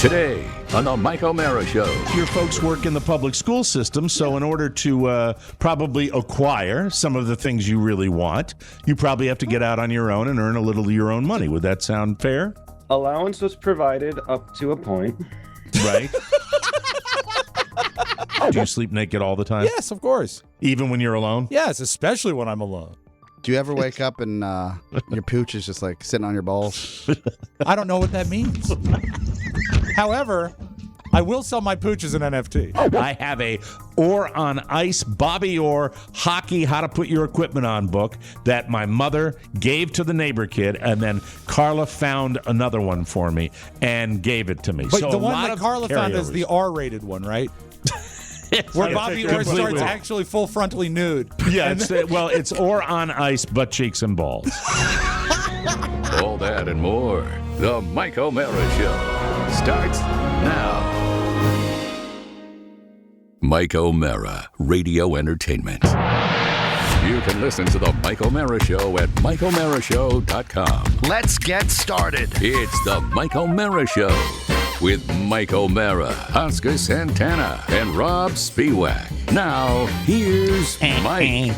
Today on the Mike O'Mara Show. Your folks work in the public school system, so in order to probably acquire some of the things you really want, you probably have to get out on your own and earn a little of your own money. Would that sound fair? Allowance was provided up to a point. Right. Do you sleep naked all the time? Yes, of course. Even when you're alone? Yes, especially when I'm alone. Do you ever wake up and your pooch is just like sitting on your balls? I don't know what that means. However, I will sell my pooch as an NFT. I have a Orr on Ice, Bobby Orr, hockey, how to put your equipment on book that my mother gave to the neighbor kid, and then Carla found another one for me and gave it to me. But so the one that Carla found is the R-rated one, right? Where Bobby Orr starts actually full frontally nude. Yeah, it's Orr on Ice, butt cheeks and balls. All that and more. The Mike O'Mara Show starts now. Mike O'Mara, Radio Entertainment. You can listen to the Mike O'Mara Show at MikeO'MaraShow.com. Let's get started. It's the Mike O'Mara Show with Mike O'Mara, Oscar Santana, and Robb Spiewak. Now, here's Mike.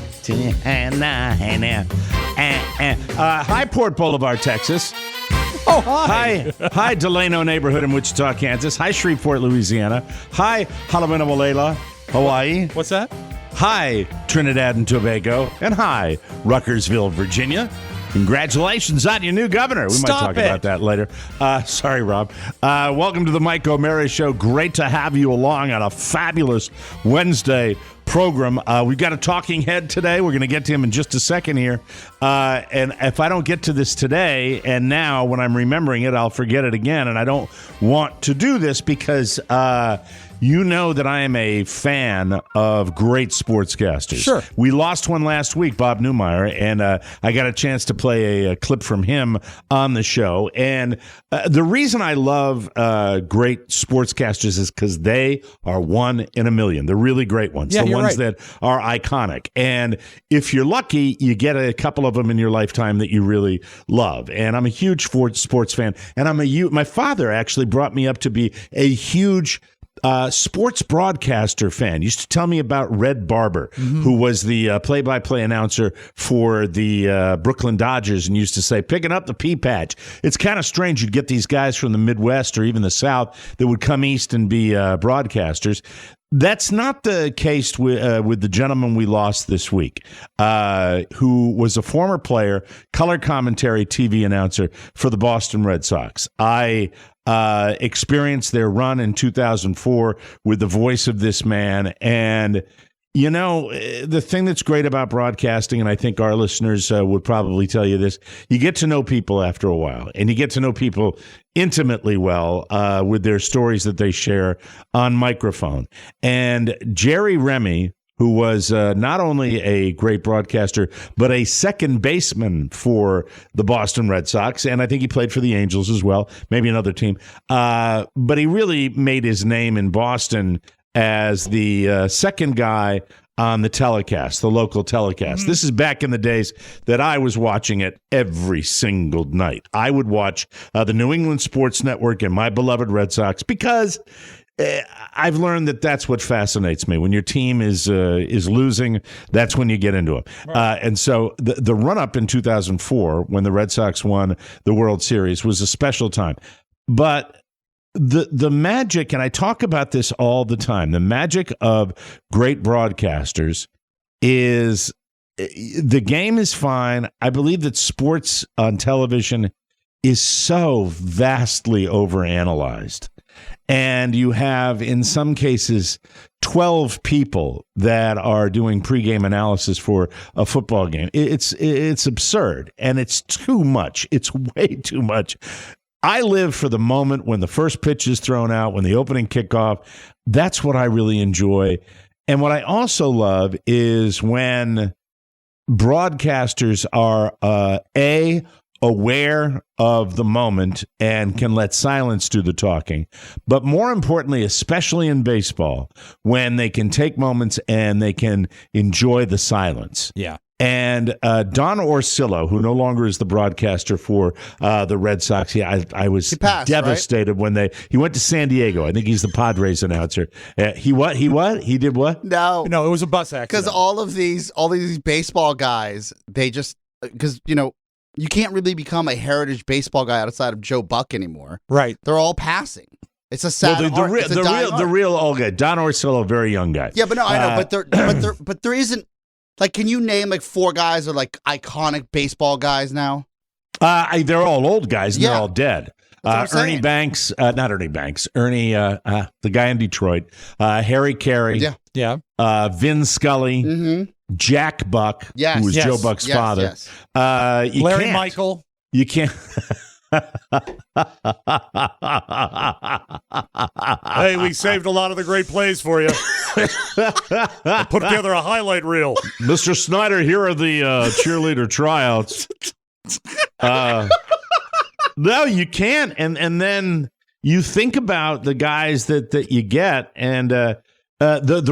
Hi, Port Boulevard, Texas. Oh, hi. Hi, Delano neighborhood in Wichita, Kansas. Hi, Shreveport, Louisiana. Hi, Halawinawalela, Hawaii. What's that? Hi, Trinidad and Tobago. And hi, Ruckersville, Virginia. Congratulations on your new governor. We might talk about that later. Sorry, Rob. Welcome to the Mike O'Mara Show. Great to have you along on a fabulous Wednesday program. We've got a talking head today. We're going to get to him in just a second here. And if I don't get to this today, and now when I'm remembering it, I'll forget it again. And I don't want to do this because you know that I am a fan of great sportscasters. Sure. We lost one last week, Bob Newmeyer, and I got a chance to play a clip from him on the show. And the reason I love great sportscasters is because they are one in a million. They're really great ones. Yeah, the ones right. that are iconic. And if you're lucky, you get a couple of them in your lifetime that you really love. And I'm a huge sports fan. And my father actually brought me up to be a huge sports broadcaster fan. Used to tell me about Red Barber, who was the play-by-play announcer for the Brooklyn Dodgers, and used to say, picking up the pea patch. It's kind of strange you'd get these guys from the Midwest or even the South that would come east and be broadcasters. That's not the case with the gentleman we lost this week, who was a former player, color commentary TV announcer for the Boston Red Sox. I experienced their run in 2004 with the voice of this man. And, you know, the thing that's great about broadcasting, and I think our listeners would probably tell you this, you get to know people after a while, and you get to know people intimately well with their stories that they share on microphone. And Jerry Remy, who was not only a great broadcaster, but a second baseman for the Boston Red Sox. And I think he played for the Angels as well, maybe another team. But he really made his name in Boston as the second guy on the telecast, the local telecast. This is back in the days that I was watching it every single night. I would watch the New England Sports Network and my beloved Red Sox because I've learned that that's what fascinates me. When your team is losing, that's when you get into it. Right. And so the run-up in 2004, when the Red Sox won the World Series, was a special time. But the magic, and I talk about this all the time, the magic of great broadcasters is the game is fine. I believe that sports on television is so vastly overanalyzed. And you have, in some cases, 12 people that are doing pregame analysis for a football game. It's absurd, and it's too much. It's way too much. I live for the moment when the first pitch is thrown out, when the opening kickoff. That's what I really enjoy. And what I also love is when broadcasters are, aware of the moment and can let silence do the talking. But more importantly, especially in baseball, when they can take moments and they can enjoy the silence. Yeah. And Don Orsillo, who no longer is the broadcaster for the Red Sox, I was passed, devastated when he went to San Diego. I think he's the Padres announcer. He did what? No, it was a bus accident. Because all these baseball guys, because you can't really become a heritage baseball guy outside of Joe Buck anymore. Right. They're all passing. It's a sad art. The real old guy, Don Orsillo, very young guy. Yeah, but no, I know, but there isn't. Like, can you name like 4 guys that are like iconic baseball guys now? They're all old guys and they're all dead. Ernie Banks, not Ernie Banks, the guy in Detroit, Harry Carey, Vin Scully, Jack Buck, who was Joe Buck's father. Larry Michael. You can't. Hey, we saved a lot of the great plays for you. I put together a highlight reel. Mr. Snyder, here are the cheerleader tryouts. No, you can't. And then you think about the guys that you get, and the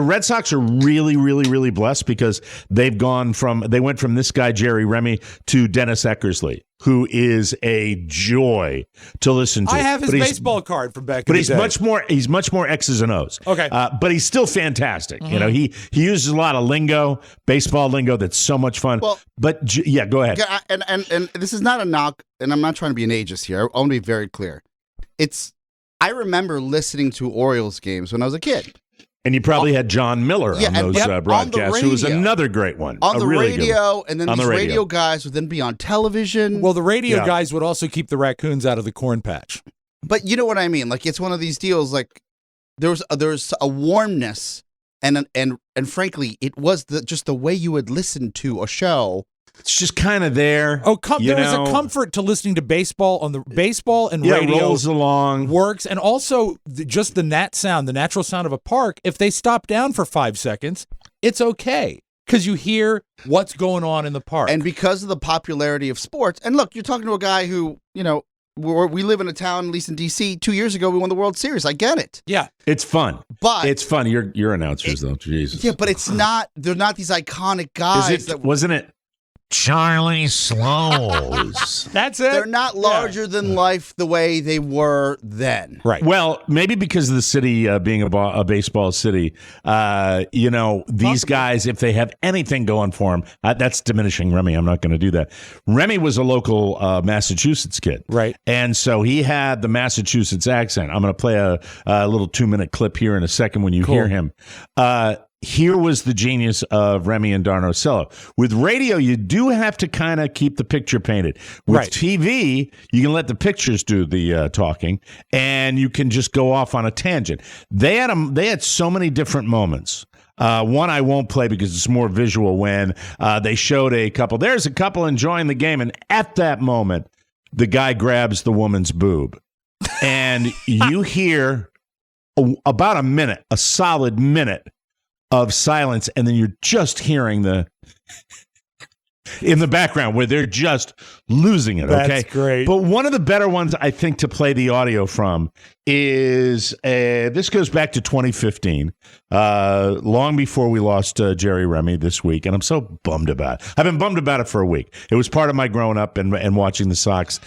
Red Sox are really, really, really blessed because they went from this guy, Jerry Remy, to Dennis Eckersley, who is a joy to listen to. I have his baseball card from back in the day. But he's much more X's and O's. Okay. But he's still fantastic. Mm-hmm. He uses a lot of lingo, baseball lingo that's so much fun. Well, but go ahead. Yeah, and this is not a knock, and I'm not trying to be an ageist here. I want to be very clear. I remember listening to Orioles games when I was a kid. And you probably had John Miller on those broadcasts, who was another great one. On the radio, and then these radio guys would then be on television. Well, the radio guys would also keep the raccoons out of the corn patch. But you know what I mean? Like, it's one of these deals, like, there's a warmness, and frankly, it was just the way you would listen to a show. It's just kind of there. There was a comfort to listening to baseball on the baseball and radio. Rolls along, works, and also just the natural sound of a park. If they stop down for 5 seconds, it's okay because you hear what's going on in the park. And because of the popularity of sports, and look, you're talking to a guy who we live in a town, at least in D.C. 2 years ago, we won the World Series. I get it. Yeah, it's fun, but it's fun. You're announcers though, Jesus. Yeah, but it's not. They're not these iconic guys. Wasn't it? Charlie Slows. That's it. They're not larger than life the way they were then. Right. Well, maybe because of the city being a baseball city, these guys, if they have anything going for them, that's diminishing Remy. I'm not going to do that. Remy was a local Massachusetts kid. Right. And so he had the Massachusetts accent. I'm going to play a little 2-minute clip here in a second when you hear him. Here was the genius of Remy and Don Orsillo. With radio, you do have to kind of keep the picture painted. With TV, you can let the pictures do the talking, and you can just go off on a tangent. They had so many different moments. One I won't play because it's more visual when they showed a couple. There's a couple enjoying the game, and at that moment, the guy grabs the woman's boob. And you hear about a solid minute of silence, and then you're just hearing in the background where they're just losing it. Okay, that's great. But one of the better ones I think to play the audio from is this goes back to 2015, long before we lost Jerry Remy this week, and I'm so bummed about it. I've been bummed about it for a week. It was part of my growing up and watching the Sox.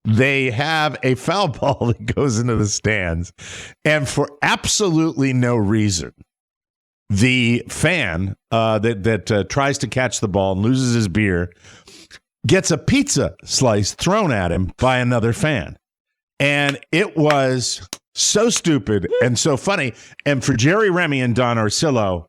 They have a foul ball that goes into the stands, and for absolutely no reason, the fan that tries to catch the ball and loses his beer gets a pizza slice thrown at him by another fan. And it was so stupid and so funny. And for Jerry Remy and Don Orsillo,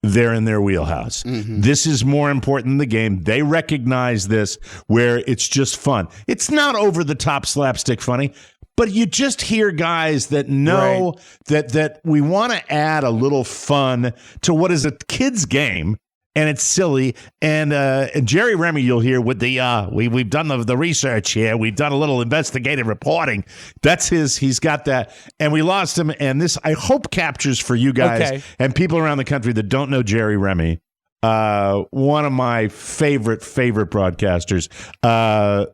they're in their wheelhouse. Mm-hmm. This is more important than the game. They recognize this where it's just fun. It's not over the top slapstick funny, but you just hear guys that know that we want to add a little fun to what is a kid's game, and it's silly. And Jerry Remy, you'll hear with the we've done the research here. We've done a little investigative reporting. That's he's got that. And we lost him. And this, I hope, captures for you guys and people around the country that don't know Jerry Remy. one of my favorite broadcasters.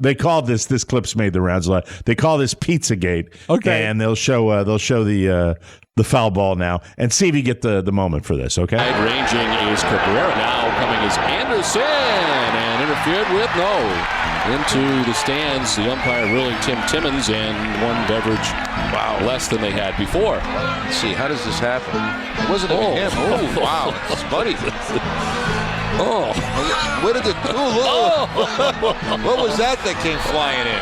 They call this clip's made the rounds a lot. They call this Pizzagate. Okay. And they'll show the foul ball now, and see if you get the moment for this. Okay. Ranging is Cabrera. Now coming is Anderson, and interfered with. No. Into the stands, the umpire ruling Tim Timmons, and one beverage less than they had before. Let's see, how does this happen? It wasn't even him. Oh, wow. It's Buddy. Oh. Where did it go? What was that came flying in?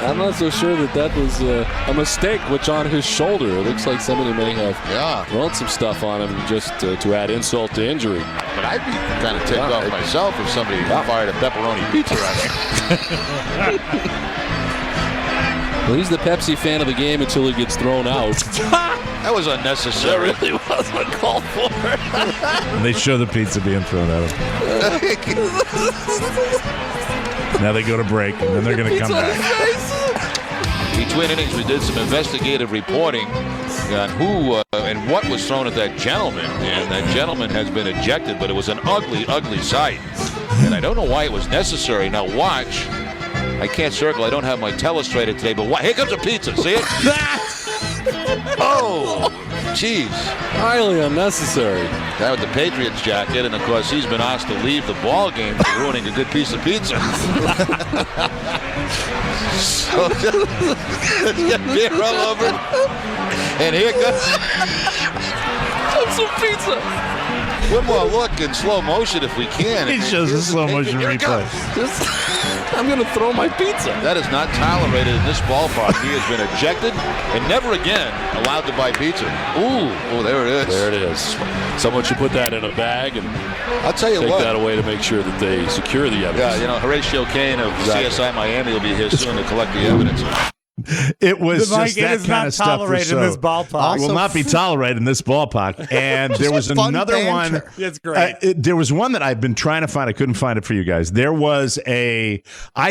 I'm not so sure that was a mistake, which on his shoulder. It looks like somebody may have thrown some stuff on him just to add insult to injury. But I'd be kind of ticked off myself if somebody fired a pepperoni pizza at me. Well, he's the Pepsi fan of the game until he gets thrown out. That was unnecessary. That really was uncalled for. And they show the pizza being thrown at him. Now they go to break, and then they're going to come back. Between innings, we did some investigative reporting on who and what was thrown at that gentleman. And that gentleman has been ejected, but it was an ugly, ugly sight. And I don't know why it was necessary. Now watch. I can't circle. I don't have my telestrator today, but here comes a pizza. See it? Oh, jeez. Highly unnecessary. Guy with the Patriots jacket, and of course he's been asked to leave the ball game for ruining a good piece of pizza. So let's get beer all over. And here comes some pizza. One more look in slow motion if we can. He shows a slow motion replay. I'm going to throw my pizza. That is not tolerated in this ballpark. He has been ejected and never again allowed to buy pizza. Ooh, there it is. There it is. Someone should put that in a bag and I'll tell you take what. that away to make sure that they secure the evidence. Yeah, Horatio Kane of CSI Miami will be here soon to collect the evidence. It was Mike, just it that is kind not of stuff. tolerated in this ballpark. It will not be tolerated in this ballpark. And there was another one. It's great. There was one that I've been trying to find. I couldn't find it for you guys. There was I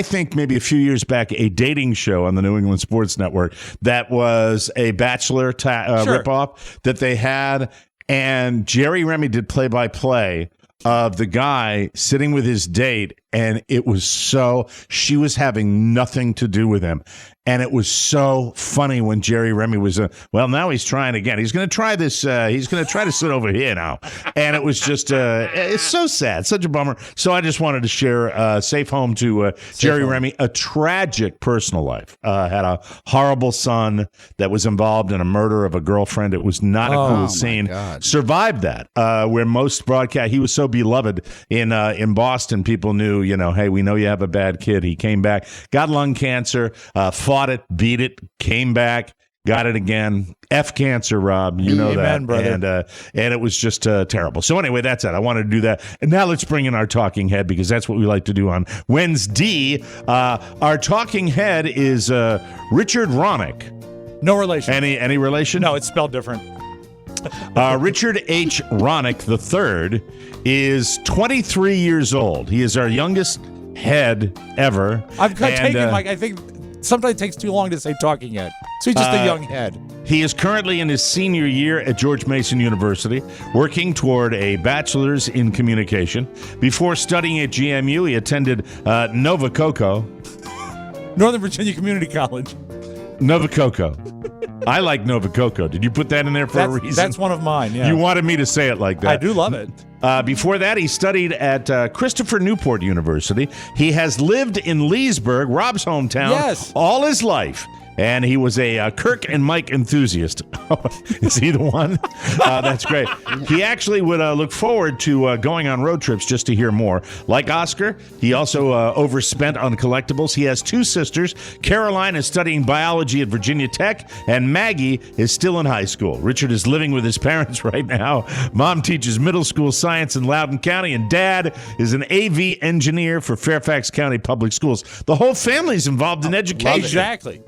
think maybe a few years back, a dating show on the New England Sports Network that was a Bachelor ripoff that they had. And Jerry Remy did play-by-play of the guy sitting with his date, and it was she was having nothing to do with him. And it was so funny when Jerry Remy was, now he's trying again. He's going to try this. He's going to try to sit over here now. And it was just, it's so sad, such a bummer. So I just wanted to share safe home to Jerry Remy, a tragic personal life. Had a horrible son that was involved in a murder of a girlfriend. It was not a cool scene. God. Survived that, where most broadcast, he was so beloved in Boston. People knew, hey, we know you have a bad kid. He came back, got lung cancer, fought it, beat it, came back, got it again. F cancer, Rob. You know Amen, that. brother. And it was just terrible. So anyway, that's it. I wanted to do that. And now let's bring in our talking head, because that's what we like to do on Wednesday. Our talking head is Richard Ronick. No relation. Any relation? No, it's spelled different. Richard H. Ronick III is 23 years old. He is our youngest head ever. I've taken, Mike, I think sometimes it takes too long to say talking head. So he's just a young head. He is currently in his senior year at George Mason University, working toward a bachelor's in communication. Before studying at GMU, he attended Nova Coco. Northern Virginia Community College. Nova Coco. I like Nova Coco. Did you put that in there for a reason? That's one of mine, yeah. You wanted me to say it like that. I do love it. Before that, he studied at Christopher Newport University. He has lived in Leesburg, Robb's hometown, all his life. And he was a Kirk and Mike enthusiast. Is he the one? That's great. He actually would look forward to going on road trips just to hear more. Like Oscar, he also overspent on collectibles. He has two sisters. Caroline is studying biology at Virginia Tech, and Maggie is still in high school. Richard is living with his parents right now. Mom teaches middle school science in Loudoun County, and Dad is an AV engineer for Fairfax County Public Schools. The whole family is involved in education. Exactly.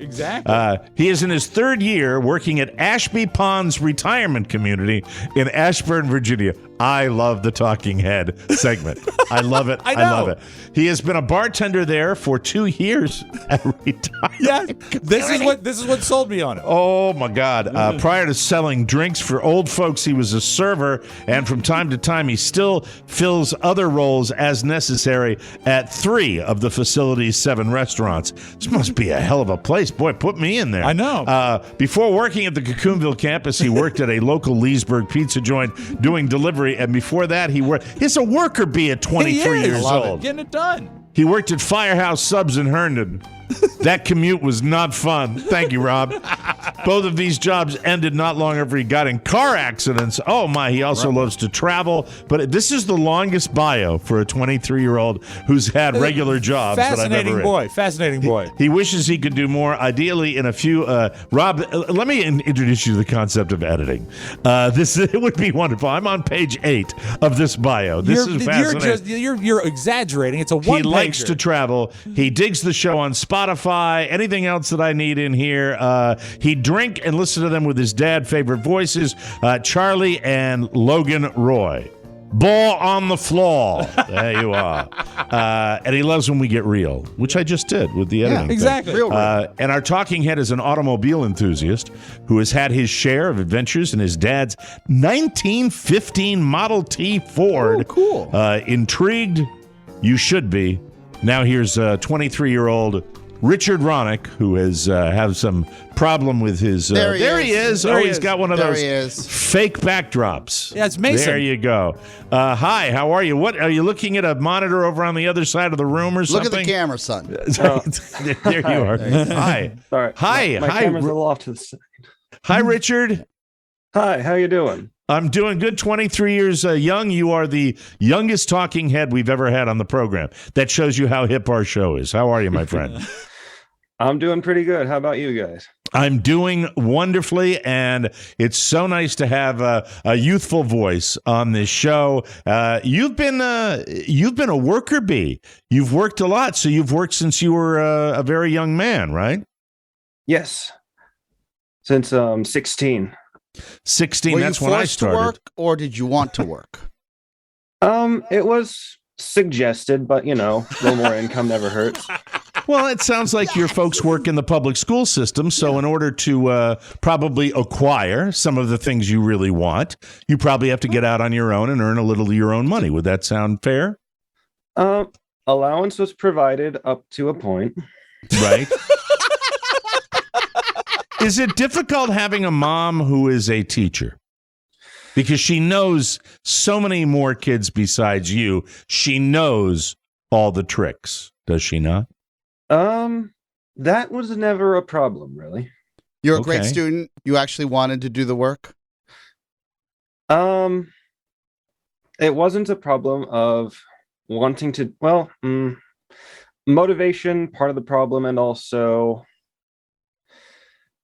He is in his third year working at Ashby Ponds Retirement Community in Ashburn, Virginia. I love the talking head segment. I love it. I love know. it. He has been a bartender there for 2 years every time. Yes, this is what sold me on it. Oh my God. Prior to selling drinks for old folks, he was a server, and from time to time he still fills other roles as necessary at 3 of the facility's 7 restaurants. This must be a hell of a place. Boy, put me in there. I know. Before working at the Cocoonville campus, he worked at a local Leesburg pizza joint doing delivery, and before that he's a worker bee at 23 years old. Getting it done. He worked at Firehouse Subs in Herndon. That commute was not fun. Thank you, Rob. Both of these jobs ended not long after he got in car accidents. Oh, my. He also loves to travel. But this is the longest bio for a 23-year-old who's had regular jobs that I've ever read. Fascinating boy. He wishes he could do more, ideally in a few. Rob, let me introduce you to the concept of editing. It would be wonderful. I'm on page 8 of this bio. This is fascinating. You're exaggerating. It's a one-pager. He likes to travel. He digs the show on Spotify. Anything else that I need in here? He'd drink and listen to them with his dad. Favorite voices, Charlie and Logan Roy. Ball on the floor. There you are. And he loves when we get real, which I just did with the editing. Yeah, exactly. Real. And our talking head is an automobile enthusiast who has had his share of adventures in his dad's 1915 Model T Ford. Oh, cool. Intrigued? You should be. Now here's 23-year-old Richard Ronick, who has have some problem with his... There he is. There he He's is. got one of There those he is. fake backdrops. Yeah, it's Mason. There you go. Hi, how are you? What are you looking at a monitor over on the other side of the room or Look something? at the camera, son. There you are. Hi. Sorry. Hi. My Hi. camera's a little off to the side. Hi, Richard. Hi, how you doing? I'm doing good. 23 years young. You are the youngest talking head we've ever had on the program. That shows you how hip our show is. How are you, my friend? I'm doing pretty good. How about you guys? I'm doing wonderfully, and it's so nice to have a youthful voice on this show. You've been a worker bee. You've worked a lot, so you've worked since you were a very young man, right? Yes. Since 16. 16. Were That's you when I forced to started. work, or did you want to work? It was suggested, but a little more income never hurts. Well, it sounds like your folks work in the public school system, so in order to probably acquire some of the things you really want, you probably have to get out on your own and earn a little of your own money. Would that sound fair? Allowance was provided up to a point. Right. Is it difficult having a mom who is a teacher? Because she knows so many more kids besides you. She knows all the tricks, does she not? That was never a problem, really. You're a great Okay. student. You actually wanted to do the work. It wasn't a problem of wanting to, motivation, part of the problem, and also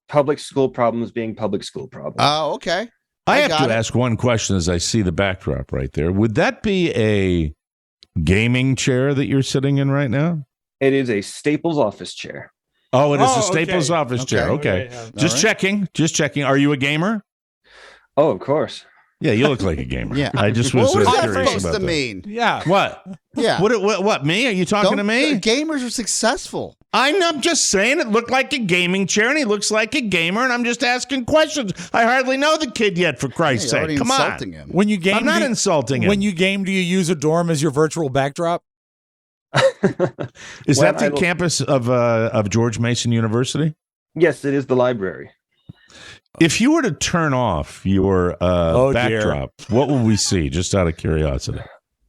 public school problems being public school problems. Oh, okay. I have got to it. ask one question as I see the backdrop right there. Would that be a gaming chair that you're sitting in right now? It is a Staples office chair. Oh, it is Oh, a Staples okay. office chair. Okay. Okay, Just All right. checking. Just checking. Are you a gamer? Oh, of course. Yeah, you look like a gamer. Yeah. I just was What was that curious supposed about to that. mean? Yeah. What? Yeah. What? Me? Are you talking to me? Gamers are successful. I'm just saying it looked like a gaming chair, and he looks like a gamer, and I'm just asking questions. I hardly know the kid yet, for Christ's You're sake. already Come insulting on. him. When you game, I'm not insulting him. When you game, do you use a dorm as your virtual backdrop? Is When that the I- campus of George Mason University? Yes, it is the library. If you were to turn off your Oh, dear. backdrop, what would we see? Just out of curiosity.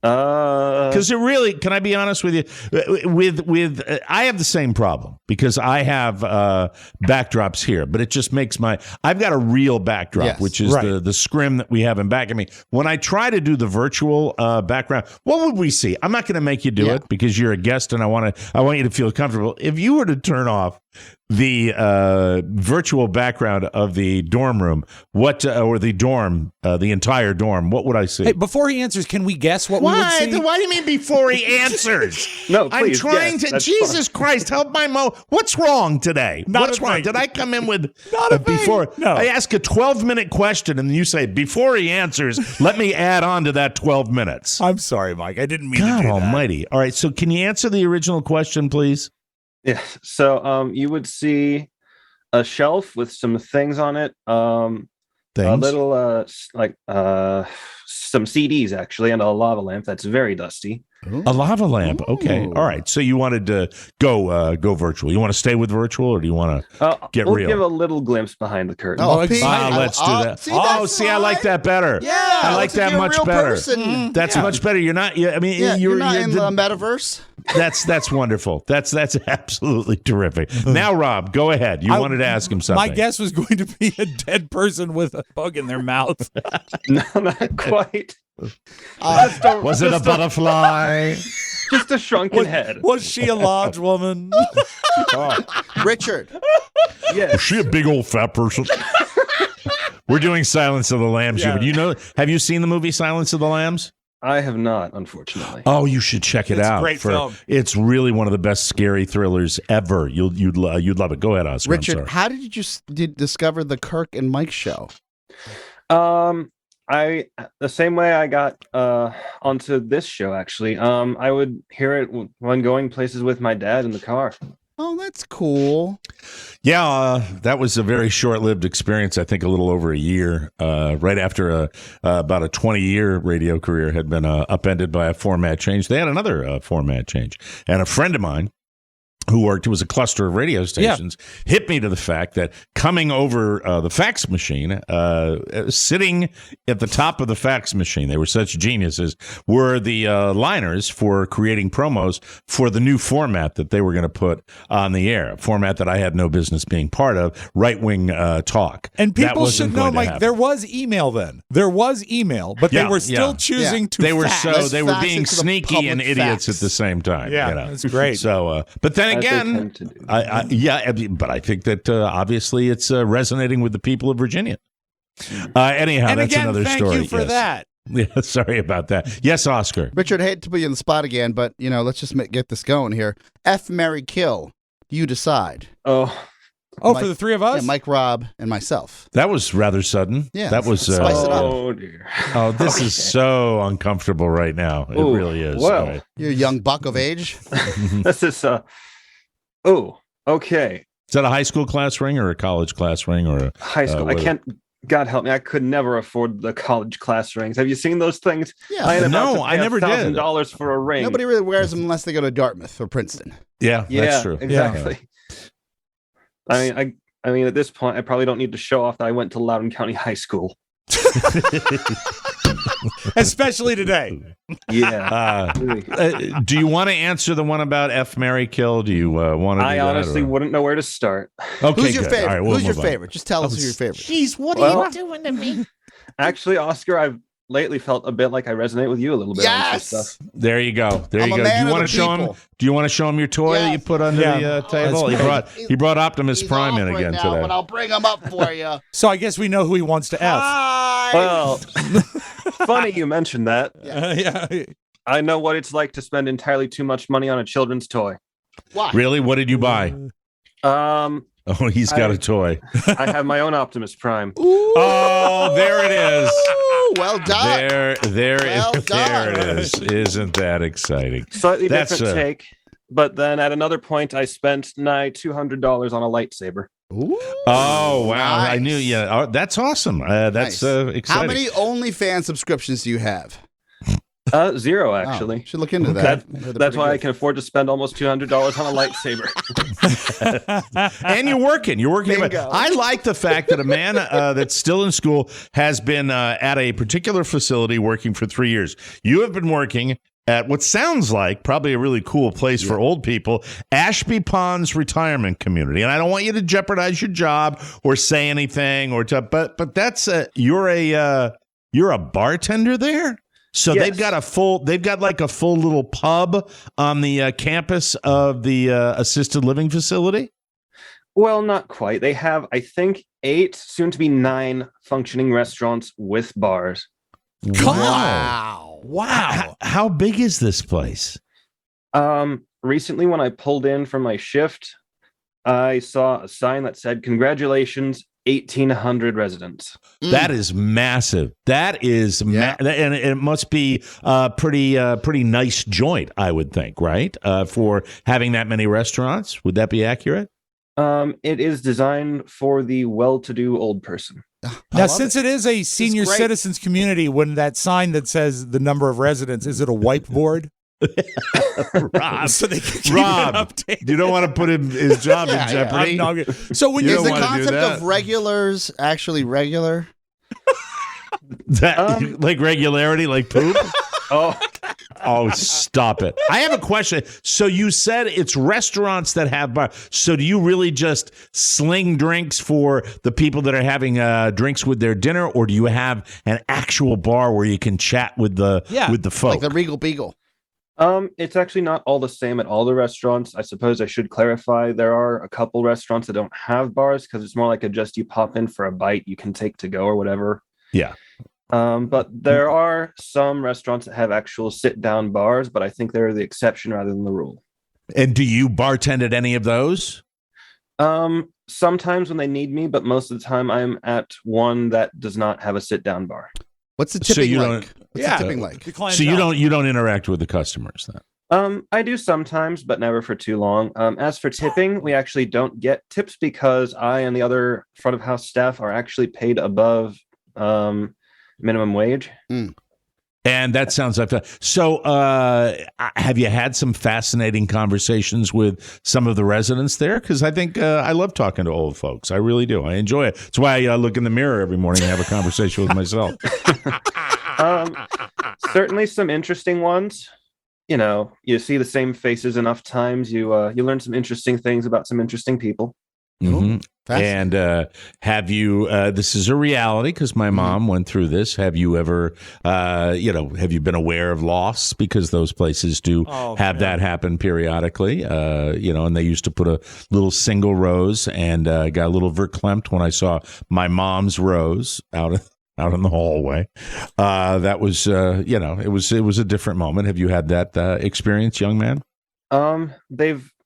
Because it really, can I be honest with you? With I have the same problem because I have backdrops here, but it just makes I've got a real backdrop, Yes. which is Right. the scrim that we have in back of me. When I try to do the virtual background, what would we see? I'm not going to make you do Yeah. it because you're a guest and I want you to feel comfortable. If you were to turn off the virtual background of the dorm room, or the dorm, the entire dorm, what would I see? Hey, before he answers, can we guess what we would see? Why do you mean before he answers? No, I'm please, trying yes, to. that's Jesus Christ, help my What's wrong today? What's wrong? Did I come in with before? No. I ask a 12-minute question and you say before he answers, let me add on to that 12 minutes. I'm sorry, Mike. I didn't mean God to do Almighty! All right, so can you answer the original question, please? Yeah. So you would see a shelf with some things on it. A little some CDs actually, and a lava lamp that's very dusty. A lava lamp. Okay. All right. So you wanted to go virtual. You want to stay with virtual, or do you want to get we'll real? give a little glimpse behind the curtain. Let's do that. See, I like that better. Yeah, I like that much better. That's much better. You're not. You're not in the metaverse. That's wonderful. That's absolutely terrific. Now, Rob, go ahead. You wanted to ask him something. My guess was going to be a dead person with a bug in their mouth. No, not quite. Was it a butterfly? Just a shrunken head. Was she a large woman? Richard. Yes. Was she a big old fat person? We're doing Silence of the Lambs here, but have you seen the movie Silence of the Lambs? I have not, unfortunately. Oh, you should check it out. It's a great film. It's really one of the best scary thrillers ever. You'd love it. Go ahead, Oscar. Richard, how did you discover the Kirk and Mike show? The same way I got onto this show, actually. I would hear it when going places with my dad in the car. Oh, that's cool. Yeah, that was a very short-lived experience. I think a little over a year, right after about a 20-year radio career had been upended by a format change. They had another format change. And a friend of mine who worked, it was a cluster of radio stations, hit me to the fact that coming over the fax machine, sitting at the top of the fax machine, they were such geniuses, were the liners for creating promos for the new format that they were going to put on the air, a format that I had no business being part of, right-wing talk. And people should know, Mike, there was email then. There was email, but they were still choosing to fax. They were being sneaky and idiots at the same time. Yeah, that's great. So, but then again, but I think that obviously it's resonating with the people of Virginia. Anyhow, and that's again, another thank story. You for that. Yeah, sorry about that. Yes, Oscar. Richard, hate to put you on the spot again, but let's just get this going here. F, marry, kill. You decide. Oh, Mike, for the three of us? Yeah, Mike, Rob, and myself. That was rather sudden. Yeah, that was. Spice it up. Oh dear. Oh, this is so uncomfortable right now. It really is. Well, right. You're a young buck of age. This is. Okay. Is that a high school class ring or a college class ring or a high school? I can't. God help me! I could never afford the college class rings. Have you seen those things? Yeah. I never did. $1,000 for a ring. Nobody really wears them unless they go to Dartmouth or Princeton. Yeah, that's true. Exactly. Yeah. I mean, at this point, I probably don't need to show off that I went to Loudoun County High School. Especially today. Yeah. Do you want to answer the one about F, marry, kill? Do you want to do I honestly wouldn't know where to start. Okay, who's your good. favorite? All right, Who's your favorite? Just tell us who's your favorite. Jeez, what are you doing to me? Actually, Oscar, I've lately felt a bit like I resonate with you a little bit on some stuff. There you go. There I'm you a go. man Do you of want to the show him? people. Do you want to show him your toy that you put under the table? He brought Optimus He's Prime off in right again now, today. but I'll bring him up for you. So I guess we know who he wants to F. Hi. Well, funny you mentioned that. Yeah. I know what it's like to spend entirely too much money on a children's toy. Why? Really? What did you buy? Oh, he's got a toy. I have my own Optimus Prime. Oh, there it is. Well done. There done. it is. Isn't that exciting? Slightly different take. But then at another point, I spent nigh $200 on a lightsaber. Ooh, oh, wow. nice. I knew. Yeah. Oh, that's awesome. That's exciting. How many OnlyFans subscriptions do you have? 0, actually. Should look into that. That's why I can afford to spend almost $200 on a lightsaber. And you're working. Bingo. I like the fact that a man that's still in school has been at a particular facility working for 3 years. You have been working at what sounds like probably a really cool place for old people, Ashby Ponds Retirement Community. And I don't want you to jeopardize your job or say anything but that's you're a bartender there? So Yes. they've got like a full little pub on the campus of the assisted living facility? Well, not quite. They have, I think, 8, soon to be 9 functioning restaurants with bars. Wow. How big is this place? Recently, when I pulled in from my shift, I saw a sign that said, "Congratulations, 1,800 residents." That is massive. That is, and it must be a pretty nice joint, I would think, right? For having that many restaurants, would that be accurate? It is designed for the well-to-do old person. Now, since it is a senior citizens community, when that sign that says the number of residents, is it a whiteboard? Rob, so they can keep it updated. You don't want to put his job in jeopardy. So when is the concept of regulars actually regular? That like regularity, like poop? Oh, stop it. I have a question. So you said it's restaurants that have bars. So do you really just sling drinks for the people that are having drinks with their dinner, or do you have an actual bar where you can chat with the folk? Like the Regal Beagle. It's actually not all the same at all the restaurants. I suppose I should clarify. There are a couple restaurants that don't have bars because it's more like you pop in for a bite you can take to go or whatever. Yeah. But there are some restaurants that have actual sit-down bars, but I think they're the exception rather than the rule. And do you bartend at any of those? Sometimes when they need me, but most of the time I'm at one that does not have a sit-down bar. What's the tipping like? What's the tipping like? So you don't interact with the customers then? I do sometimes, but never for too long. As for tipping, we actually don't get tips because I and the other front of house staff are actually paid above minimum wage. And that sounds like fun. So have you had some fascinating conversations with some of the residents there? Because I think I love talking to old folks. I really do. I enjoy it. That's why I look in the mirror every morning and have a conversation with myself. Certainly some interesting ones. You know, you see the same faces enough times. You learn some interesting things about some interesting people. Mm-hmm. And have you, this is a reality because my mom went through this. Have you ever, have you been aware of loss? Because those places do have that happen periodically, and they used to put a little single rose and got a little verklempt when I saw my mom's rose out in the hallway. That was, it was a different moment. Have you had that experience, young man?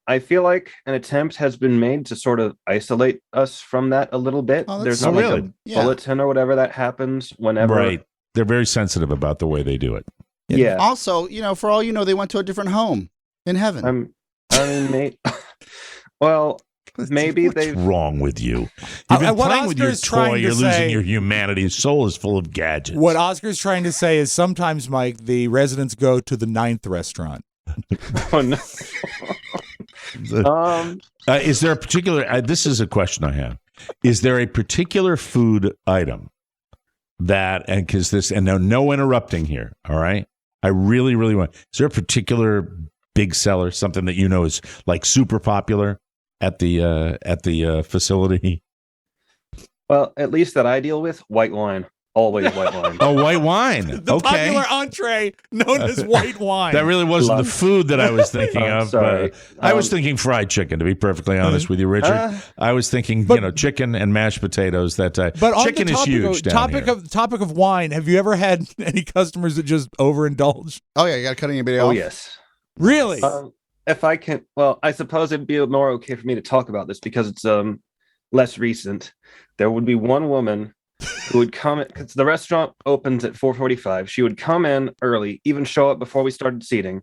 I feel like an attempt has been made to sort of isolate us from that a little bit. There's not like a bulletin or whatever that happens whenever. Right. They're very sensitive about the way they do it. Yeah. Also, for all you know, they went to a different home in heaven. Maybe What's wrong with you? You've been playing with your toy. You're losing your humanity. His soul is full of gadgets. What Oscar's trying to say is sometimes, Mike, the residents go to the 9th restaurant. Oh, no. Is there a particular this is a question I have, is there a particular food item that, and because this, and no interrupting here, all right, I really want, is there a particular big seller, something that is like super popular at the facility? Well, at least that I deal with, white wine. Always white wine. Oh, white wine. The popular entree known as white wine. That really wasn't the food that I was thinking of. Sorry. I was thinking fried chicken, to be perfectly honest with you, Richard. I was thinking, chicken and mashed potatoes. That but chicken is huge down here. Topic of wine. Have you ever had any customers that just overindulge? Oh yeah, you got to cut anybody off. Oh yes. Really? If I can, I suppose it'd be more okay for me to talk about this because it's less recent. There would be one woman who would come because the restaurant opens at 4:45. She would come in early, even show up before we started seating,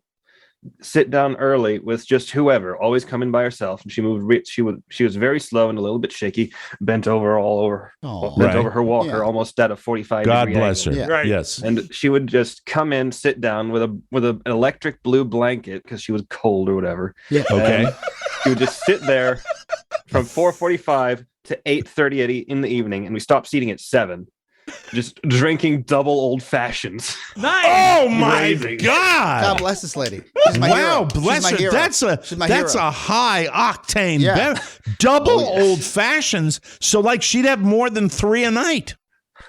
sit down early with just whoever, always come in by herself. And she moved. She was very slow and a little bit shaky, bent over over her walker, almost at a 45. God bless her. Yeah. Right. Yes. And she would just come in, sit down with an electric blue blanket because she was cold or whatever. Yeah. Okay. And she would just sit there from 4:45 to 8:30 in the evening, and we stopped seating at 7. Just drinking double old fashions. Nice. Oh my Amazing. God! God bless this lady. She's my hero. Bless her. Hero. That's a high octane double old fashions. So like she'd have more than 3 a night.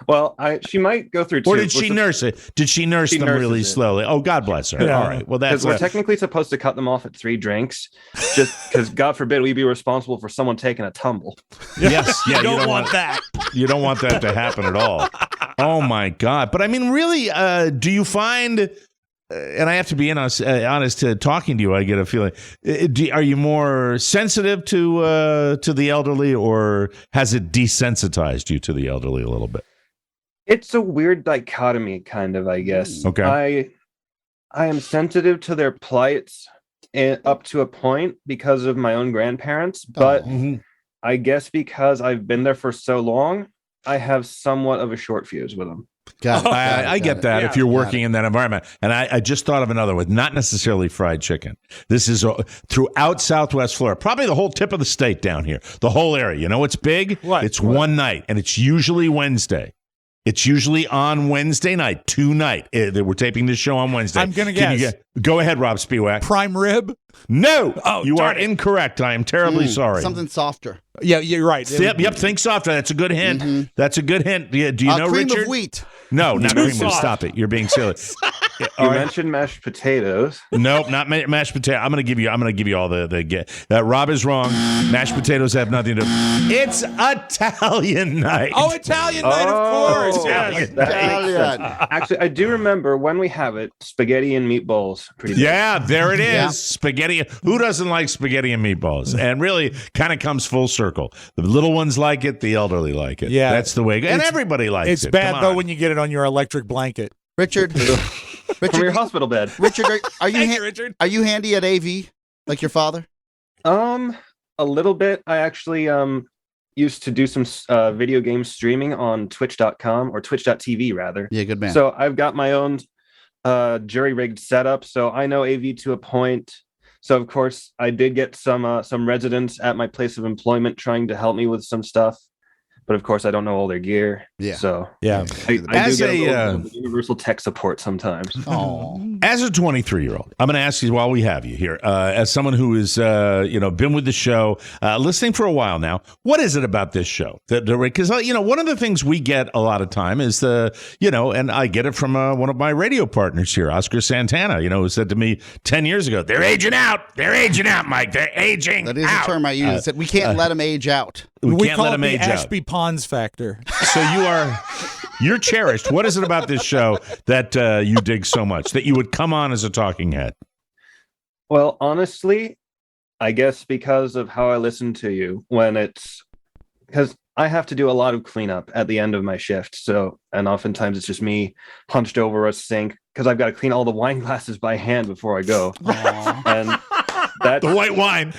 Well, she might go through two. Or did she nurse it? Did she nurse them really slowly? Oh, God bless her. Yeah. All right. Well, that's because we're technically supposed to cut them off at 3 drinks, just because God forbid we be responsible for someone taking a tumble. Yes. Yeah. You don't want that. You don't want that to happen at all. Oh my God. But I mean, really, do you find, and I have to be honest to talking to you, I get a feeling, are you more sensitive to the elderly, or has it desensitized you to the elderly a little bit? It's a weird dichotomy, kind of, I guess. Okay. I am sensitive to their plights up to a point because of my own grandparents, but I guess because I've been there for so long, I have somewhat of a short fuse with them. I get that if you're working in that environment. And I just thought of another one, not necessarily fried chicken. This is throughout Southwest Florida, probably the whole tip of the state down here, the whole area. You know what's big? It's one night, and it's usually Wednesday. It's usually on Wednesday night, tonight. We're taping this show on Wednesday. I'm going to guess. Go ahead, Robb Spiewak. Prime rib? No. Oh, you are incorrect. I am terribly sorry. Something softer. Yeah, you're right. Yep, think softer. That's a good hint. That's a good hint. Do you know, cream Richard? of wheat. No, not cream of wheat. Stop it. You're being silly. You mentioned mashed potatoes. Nope, not mashed potato. I'm going to give you all the Robb is wrong. Mashed potatoes have nothing to. It's Italian night. Oh, Italian night, of course. Italian. Actually, I do remember when we have it, spaghetti and meatballs. Yeah, there it is. Yeah. Spaghetti. Who doesn't like spaghetti and meatballs? And really, kind of comes full circle. The little ones like it. The elderly like it. Yeah, that's the way. And everybody likes it. It's bad though when you get it on your electric blanket. Richard, From your hospital bed. Richard, are you Richard. Are you handy at AV like your father? A little bit. I actually used to do some video game streaming on Twitch.com or Twitch.tv rather. Yeah, good man. So I've got my own jury-rigged setup, so I know AV to a point. So of course I did get some residents at my place of employment trying to help me with some stuff. But of course, I don't know all their gear. Yeah. So yeah, I do get a little universal tech support sometimes. As a 23-year-old, I'm going to ask you while we have you here, as someone who has been with the show, listening for a while now, what is it about this show because one of the things we get a lot of time is and I get it from one of my radio partners here, Oscar Santana, who said to me 10 years ago, they're aging out, Mike, they're aging. That is a term I use. We can't let them age out. We can't call let it them the age out. Ashby Ponds factor. So you're cherished. What is it about this show that you dig so much that you would come on as a talking head? Well, honestly, I guess because of how I listen to you because I have to do a lot of cleanup at the end of my shift. So, and oftentimes it's just me hunched over a sink because I've got to clean all the wine glasses by hand before I go. And that's the white wine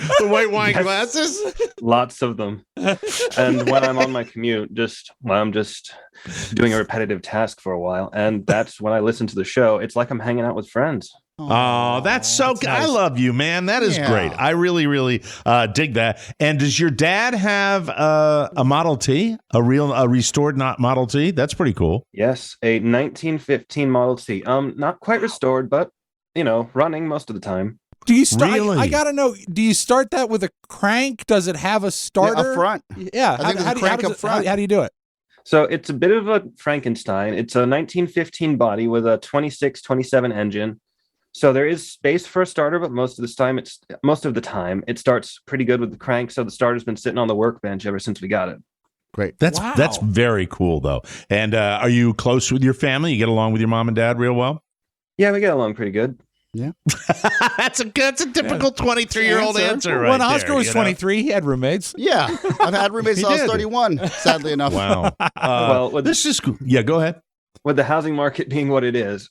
glasses. Lots of them. And when I'm on my commute, I'm just doing a repetitive task for a while, and that's when I listen to the show. It's like I'm hanging out with friends. Oh, that's so good. Nice. I love you, man. That is great. I really, really dig that. And does your dad have a Model T, a restored Model T? That's pretty cool. Yes, a 1915 Model T. Not quite restored, but running most of the time. Do you start? Really? I gotta know. Do you start that with a crank? Does it have a starter up front? Yeah, I think there's a crank up front. How do you do it? So it's a bit of a Frankenstein. It's a 1915 body with a 26-27 engine. So there is space for a starter, but most of the time it starts pretty good with the crank. So the starter's been sitting on the workbench ever since we got it. Great. That's very cool, though. And are you close with your family? You get along with your mom and dad real well? Yeah, we get along pretty good. Yeah, that's a typical 23-year-old answer, right? When Oscar was 23, he had roommates. Yeah, I've had roommates since I was 31. Sadly enough. Wow. Well, this is cool. Yeah. Go ahead. With the housing market being what it is,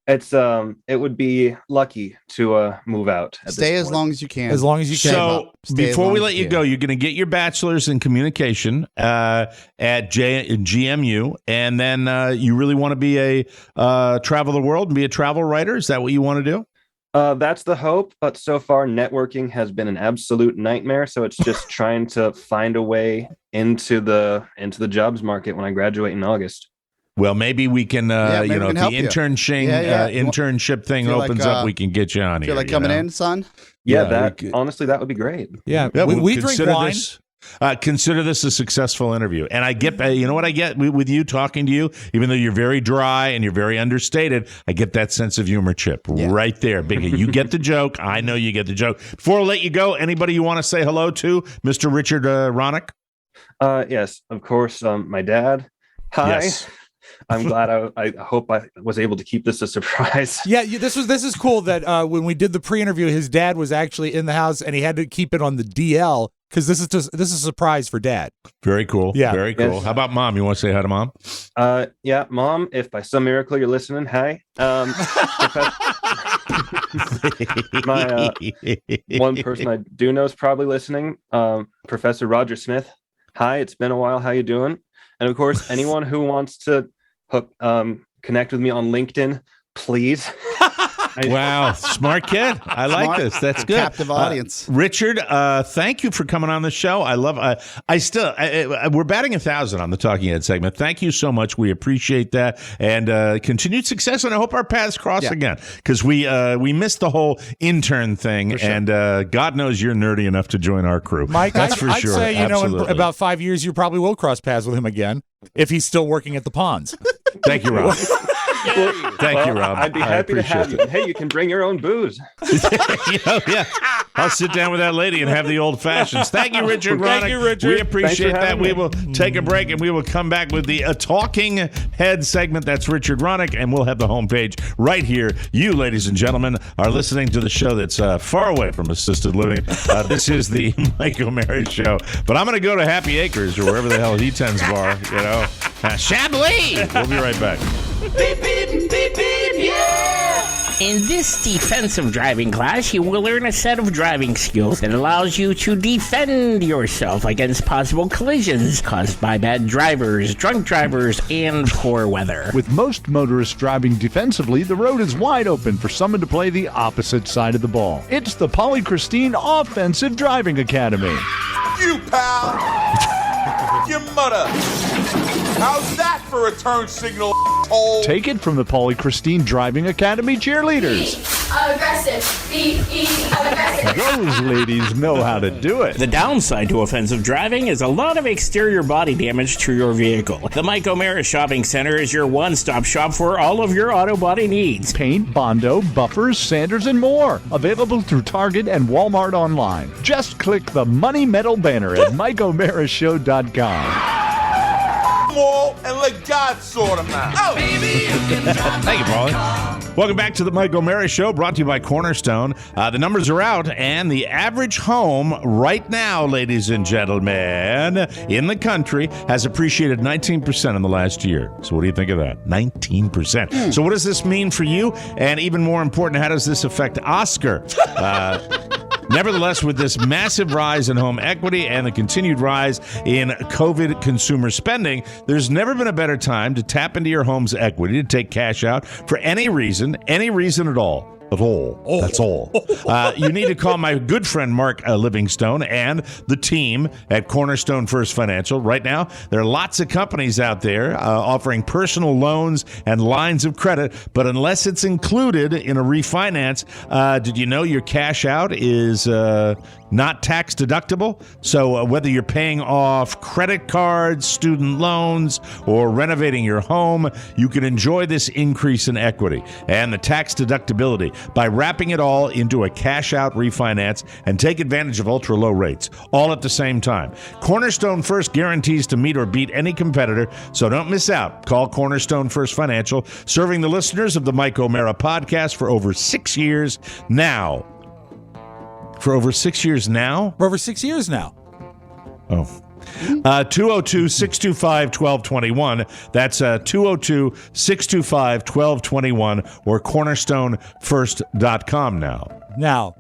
it would be lucky to move out. Stay as long as you can. As long as you can. So before we let you go, you're going to get your bachelor's in communication at GMU, and then you really want to be travel the world and be a travel writer. Is that what you want to do? That's the hope, but so far networking has been an absolute nightmare. So it's just trying to find a way into the jobs market when I graduate in August. Well, maybe we can, if the internship thing opens up, we can get you on here. Feel like coming in, son? Yeah, honestly, that would be great. Yeah, we drink wine. consider this a successful interview. And I get, you know what I get with you talking to you, even though you're very dry and you're very understated, I get that sense of humor, Chip, right there. Biggie, you get the joke. I know you get the joke. Before I let you go, anybody you want to say hello to? Mr. Richard Ronick? Yes, of course. My dad. Hi. Yes. I'm glad. I hope I was able to keep this a surprise. Yeah, this is cool that when we did the pre-interview, his dad was actually in the house and he had to keep it on the DL because this is a surprise for Dad. Very cool. Yeah, very cool. Yes. How about Mom? You want to say hi to Mom? Yeah, Mom. If by some miracle you're listening, hi. My one person I do know is probably listening. Professor Roger Smith. Hi, it's been a while. How you doing? And of course, anyone who wants to connect with me on LinkedIn, please. Wow, smart kid. I like this. That's good. Captive audience. Richard, thank you for coming on the show. I love. We're batting 1,000 on the Talking Head segment. Thank you so much. We appreciate that, and continued success. And I hope our paths cross again because we missed the whole intern thing, and God knows you're nerdy enough to join our crew. Mike, that's for I'd sure. say in Absolutely. about 5 years you probably will cross paths with him again if he's still working at the ponds. Thank you, Rob. Thank you, Rob. I'd be happy to have you. Hey, you can bring your own booze. I'll sit down with that lady and have the old fashions. Thank you, Richard. Thank you, Richard. We appreciate that. Me. We will take a break and we will come back with the Talking Head segment. That's Richard Ronick, and we'll have the homepage right here. You, ladies and gentlemen, are listening to the show that's far away from assisted living. This is the Mike O'Mara Show. But I'm going to go to Happy Acres or wherever the hell he tends bar, you know. Chablis! We'll be right back. Beep, beep, beep, beep, yeah! In this defensive driving class, you will learn a set of driving skills that allows you to defend yourself against possible collisions caused by bad drivers, drunk drivers, and poor weather. With most motorists driving defensively, the road is wide open for someone to play the opposite side of the ball. It's the Polychristine Offensive Driving Academy. You, pal! Your mother! How's that for a turn signal, asshole? Take it from the Polychristine Driving Academy cheerleaders. Aggressive. Aggressive. Those ladies know how to do it. The downside to offensive driving is a lot of exterior body damage to your vehicle. The Mike O'Mara Shopping Center is your one-stop shop for all of your auto body needs. Paint, Bondo, buffers, sanders, and more. Available through Target and Walmart online. Just click the Money Metal banner at MikeO'MaraShow.com. And let God sort them out. Oh. Thank you, Paulie. Welcome back to the Mike O'Mara Show, brought to you by Cornerstone. The numbers are out, and the average home right now, ladies and gentlemen, in the country has appreciated 19% in the last year. So what do you think of that? 19%. So what does this mean for you? And even more important, how does this affect Oscar? Nevertheless, with this massive rise in home equity and the continued rise in COVID consumer spending, there's never been a better time to tap into your home's equity to take cash out for any reason at all. That's all. You need to call my good friend Mark Livingstone and the team at Cornerstone First Financial. Right now, there are lots of companies out there offering personal loans and lines of credit, but unless it's included in a refinance, did you know your cash out is not tax deductible? So whether you're paying off credit cards, student loans, or renovating your home, you can enjoy this increase in equity and the tax deductibility by wrapping it all into a cash-out refinance and take advantage of ultra-low rates, all at the same time. Cornerstone First guarantees to meet or beat any competitor, so don't miss out. Call Cornerstone First Financial, serving the listeners of the Mike O'Mara podcast for over 6 years now. For over 6 years now? For over 6 years now. Oh. 202-625-1221. That's 202-625-1221 or cornerstonefirst.com now.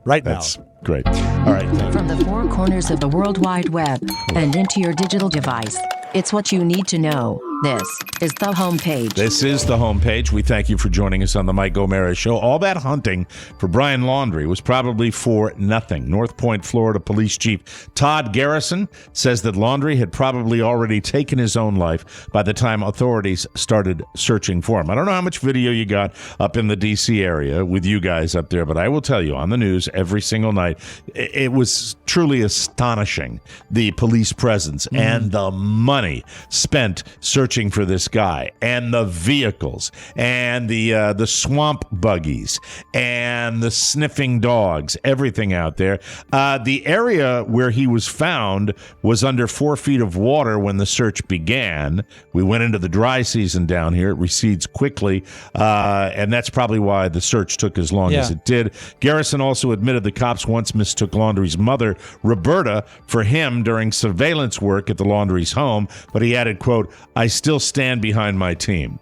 That's great. All right. From the four corners of the World Wide Web and into your digital device, it's what you need to know. This is the homepage. This is the homepage. We thank you for joining us on the Mike O'Mara Show. All that hunting for Brian Laundrie was probably for nothing. North Point, Florida Police Chief Todd Garrison says that Laundrie had probably already taken his own life by the time authorities started searching for him. I don't know how much video you got up in the D.C. area with you guys up there, but I will tell you, on the news every single night, it was truly astonishing, the police presence and the money spent searching for this guy, and the vehicles, and the swamp buggies, and the sniffing dogs, everything out there. The area where he was found was under 4 feet of water when the search began. We went into the dry season down here. It recedes quickly, and that's probably why the search took as long as it did. Garrison also admitted the cops once mistook Laundrie's mother, Roberta, for him during surveillance work at the Laundrie's home, but he added, quote, "I still stand behind my team."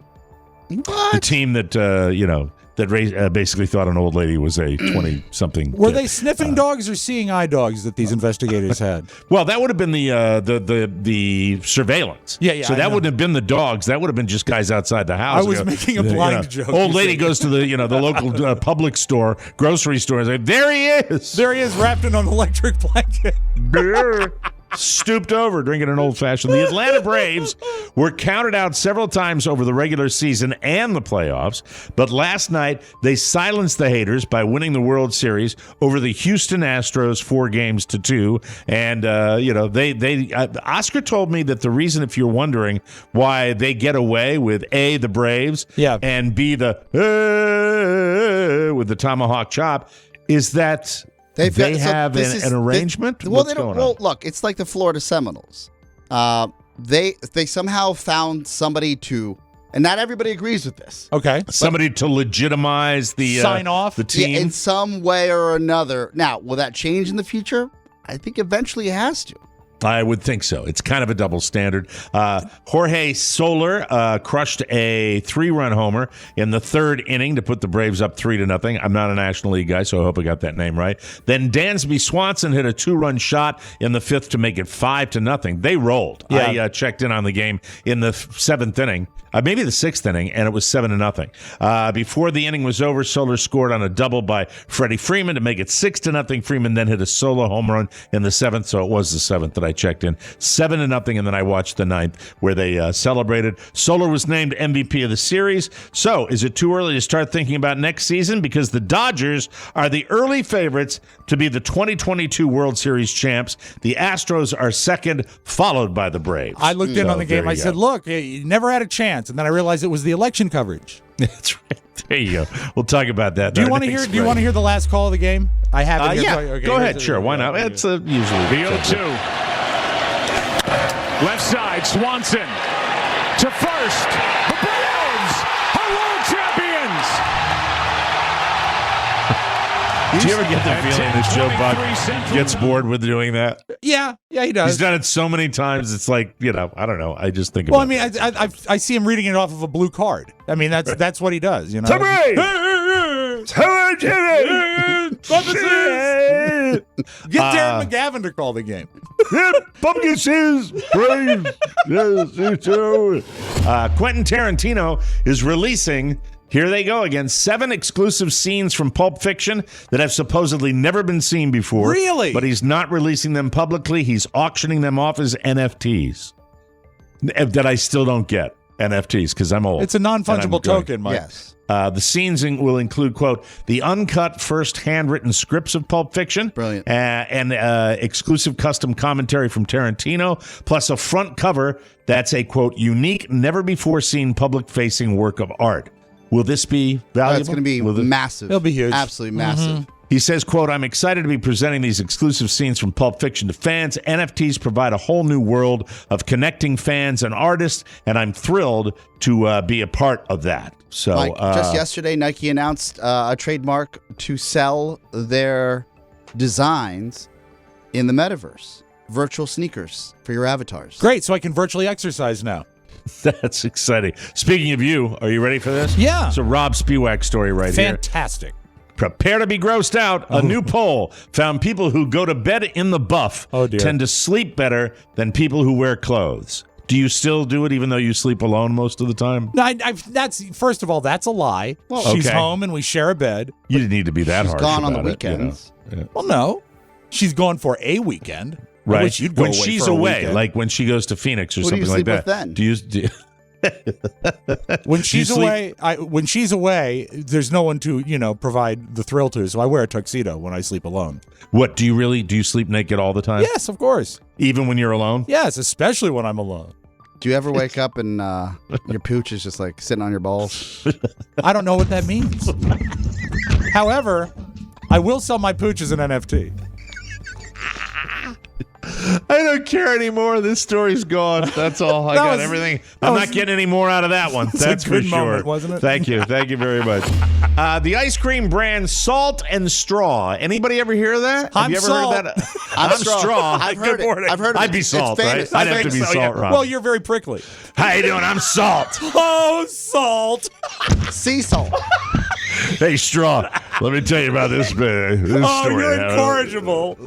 What? The team that, basically thought an old lady was a 20-something Were kid. they sniffing dogs or seeing eye dogs that these investigators had? Well, that would have been the surveillance. Yeah. So that wouldn't have been the dogs. That would have been just guys outside the house. I was making a blind joke. Old lady goes to the local public store, grocery store, and says, "There he is. There he is, wrapped in an electric blanket." Stooped over, drinking an old-fashioned. The Atlanta Braves were counted out several times over the regular season and the playoffs, but last night they silenced the haters by winning the World Series over the Houston Astros 4-2. And Oscar told me that the reason, if you're wondering why they get away with A, the Braves, and B, the with the tomahawk chop, is that They have an arrangement? Well, look, it's like the Florida Seminoles. They somehow found somebody to, and not everybody agrees with this. Okay. Somebody to legitimize the sign off the team in some way or another. Now, will that change in the future? I think eventually it has to. I would think so. It's kind of a double standard. Jorge Soler crushed a 3-run homer in the 3rd inning to put the Braves up 3-0. I'm not a National League guy, so I hope I got that name right. Then Dansby Swanson hit a 2-run shot in the 5th to make it 5-0. They rolled. I checked in on the game in the 7th inning. Maybe the 6th inning, and it was 7-0. Before the inning was over, Soler scored on a double by Freddie Freeman to make it 6-0. Freeman then hit a solo home run in the 7th, so it was the 7th that I checked in. 7-0, and then I watched the 9th where they celebrated. Soler was named MVP of the series. So, is it too early to start thinking about next season? Because the Dodgers are the early favorites to be the 2022 World Series champs. The Astros are second, followed by the Braves. I looked in on the game. I said, look, you never had a chance. And then I realized it was the election coverage. That's right. There you go. We'll talk about that. Do you want to hear? Do you want to hear the last call of the game? I have it here. Yeah. Okay, go ahead. Sure. Why not? It's usually the 0-2. Left side. Swanson to first. The Braves are world champions. Do you ever get the feeling that Joe Buck gets bored with doing that? Yeah, he does. He's done it so many times. It's like, I don't know. I just think. Well, I mean, I see him reading it off of a blue card. I mean, that's what he does. You know. Get Darren McGavin to call the game. Pumpkin seeds, Braves. Quentin Tarantino is releasing. Here they go again. 7 exclusive scenes from Pulp Fiction that have supposedly never been seen before. Really? But he's not releasing them publicly. He's auctioning them off as NFTs. That I still don't get. NFTs, because I'm old. It's a non-fungible token, Mike. Yes. The scenes will include, quote, the uncut first handwritten scripts of Pulp Fiction. Brilliant. And exclusive custom commentary from Tarantino, plus a front cover that's a, quote, unique, never-before-seen public-facing work of art. Will this be valuable? It's going to be massive. It'll be huge. Absolutely massive. He says, quote, I'm excited to be presenting these exclusive scenes from Pulp Fiction to fans. NFTs provide a whole new world of connecting fans and artists, and I'm thrilled to be a part of that. So, Mike, just yesterday, Nike announced a trademark to sell their designs in the metaverse. Virtual sneakers for your avatars. Great, so I can virtually exercise now. That's exciting. Speaking of you, are you ready for this? Yeah. It's a Robb Spiewak story right here. Fantastic. Prepare to be grossed out. A new poll found people who go to bed in the buff tend to sleep better than people who wear clothes. Do you still do it even though you sleep alone most of the time? No, that's first of all, that's a lie. Well, she's home and we share a bed. You didn't need to be that harsh. She's gone on the about it, weekends. Yeah. Well, no. She's gone for a weekend. Right. I wish you'd go when away she's for a away, weekend. like when she goes to Phoenix or Who do you something like sleep that. with then? Do you when she's away, there's no one to, provide the thrill to. So I wear a tuxedo when I sleep alone. What, do you sleep naked all the time? Yes, of course. Even when you're alone? Yes, especially when I'm alone. Do you ever wake up and your pooch is just like sitting on your balls? I don't know what that means. However, I will sell my pooch as an NFT. I don't care anymore. This story's gone. That's all. I got everything. I'm not getting any more out of that one. That's a good for sure. moment, wasn't it? Thank you. Thank you very much. The ice cream brand Salt and Straw. Anybody ever hear of that? Have you ever heard that? I'm Straw. I've heard it. I've heard of it. I'd be Salt, right? I'd have to be Salt, Rob. Well, you're very prickly. How you doing? I'm Salt. Oh, Salt. Sea salt. Hey, Straw. Let me tell you about this story. You're incorrigible.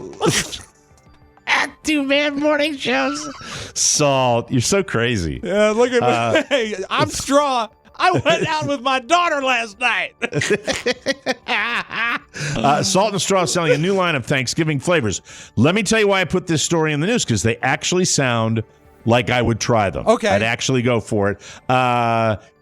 Two bad morning shows. Salt. You're so crazy. Yeah, look at me. Hey, I'm Straw. I went out with my daughter last night. Salt and Straw selling a new line of Thanksgiving flavors. Let me tell you why I put this story in the news, because they actually sound like I would try them. Okay. I'd actually go for it.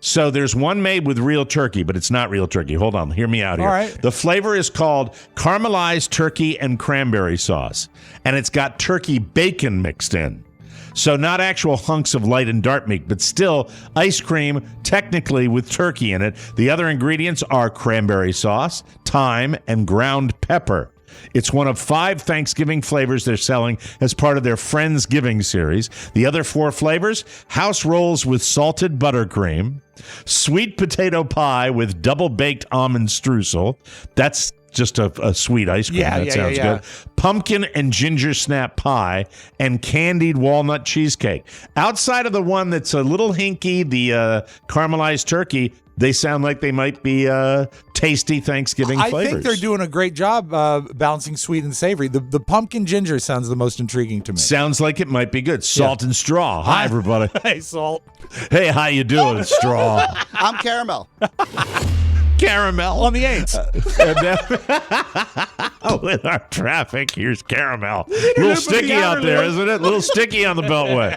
So there's one made with real turkey, but it's not real turkey. Hold on. Hear me out here. All right. The flavor is called caramelized turkey and cranberry sauce, and it's got turkey bacon mixed in. So not actual hunks of light and dark meat, but still ice cream, technically with turkey in it. The other ingredients are cranberry sauce, thyme, and ground pepper. It's one of 5 Thanksgiving flavors they're selling as part of their Friendsgiving series. The other 4 flavors, house rolls with salted buttercream, sweet potato pie with double-baked almond streusel. That's just a sweet ice cream. That sounds good. Pumpkin and ginger snap pie and candied walnut cheesecake. Outside of the one that's a little hinky, the caramelized turkey, they sound like they might be tasty Thanksgiving flavors. I think they're doing a great job balancing sweet and savory. The pumpkin ginger sounds the most intriguing to me. Sounds like it might be good. Salt and Straw. Hi, everybody. Hey, Salt. Hey, how you doing, Straw? I'm Caramel. Caramel. On the 8th. With our traffic, here's Caramel. A little sticky out there, isn't it? A little sticky on the Beltway.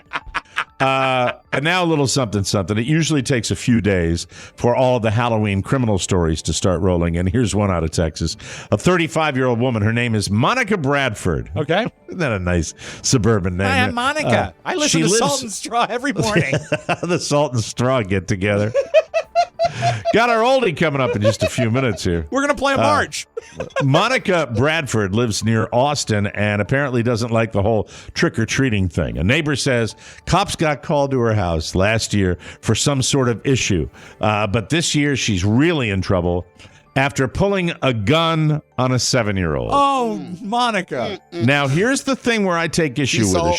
And now a little something. It usually takes a few days for all of the Halloween criminal stories to start rolling. And here's one out of Texas. A 35-year-old woman. Her name is Monica Bradford. Okay. Isn't that a nice suburban name? Hi, I'm Monica. I listen to Salt and Straw every morning. The Salt and Straw get together. Got our oldie coming up in just a few minutes here. We're going to play a march. Monica Bradford lives near Austin and apparently doesn't like the whole trick-or-treating thing. A neighbor says cops got called to her house last year for some sort of issue. But this year she's really in trouble after pulling a gun on a 7-year-old. Oh, Monica. Now, here's the thing where I take issue with her.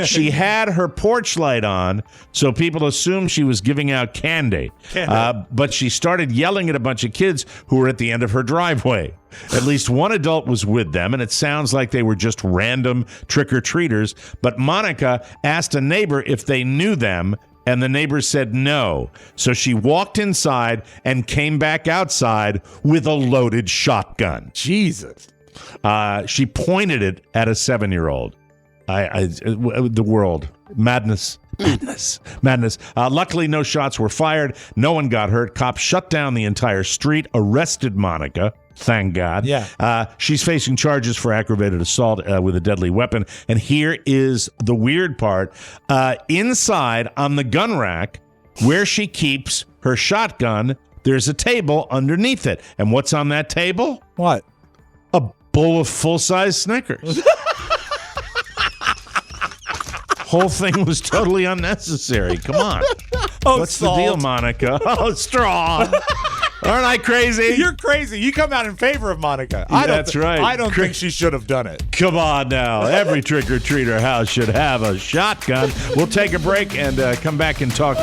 She had her porch light on, so people assumed she was giving out candy. But she started yelling at a bunch of kids who were at the end of her driveway. At least one adult was with them, and it sounds like they were just random trick-or-treaters. But Monica asked a neighbor if they knew them, and the neighbor said no. So she walked inside and came back outside with a loaded shotgun. Jesus. She pointed it at a 7-year-old. The world. Madness. Luckily, no shots were fired. No one got hurt. Cops shut down the entire street, arrested Monica. Thank God. Yeah. She's facing charges for aggravated assault with a deadly weapon. And here is the weird part. Inside on the gun rack where she keeps her shotgun, there's a table underneath it. And what's on that table? What? A bowl of full-size Snickers. Whole thing was totally unnecessary. Come on. What's Salt. the deal, Monica? Oh, Straw. Aren't I crazy? You're crazy. You come out in favor of Monica. That's right. I don't think she should have done it. Come on now. Every trick-or-treater house should have a shotgun. We'll take a break and come back and talk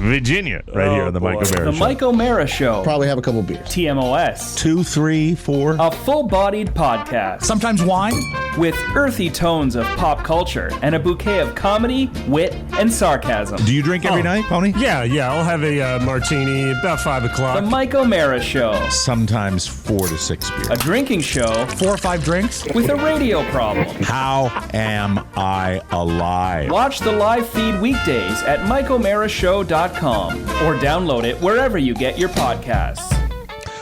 Virginia, right here on the Mike O'Mara Show. The Mike O'Mara Show. Probably have a couple beers. TMOS. 2, 3, 4. A full-bodied podcast. Sometimes wine. With earthy tones of pop culture and a bouquet of comedy, wit, and sarcasm. Do you drink every night, Pony? Yeah. I'll have a martini about 5 o'clock. The Mike O'Mara Show. Sometimes 4 to 6 beers. A drinking show. 4 or 5 drinks. With a radio problem. How am I alive? Watch the live feed weekdays at MikeO'MaraShow.com or download it wherever you get your podcasts.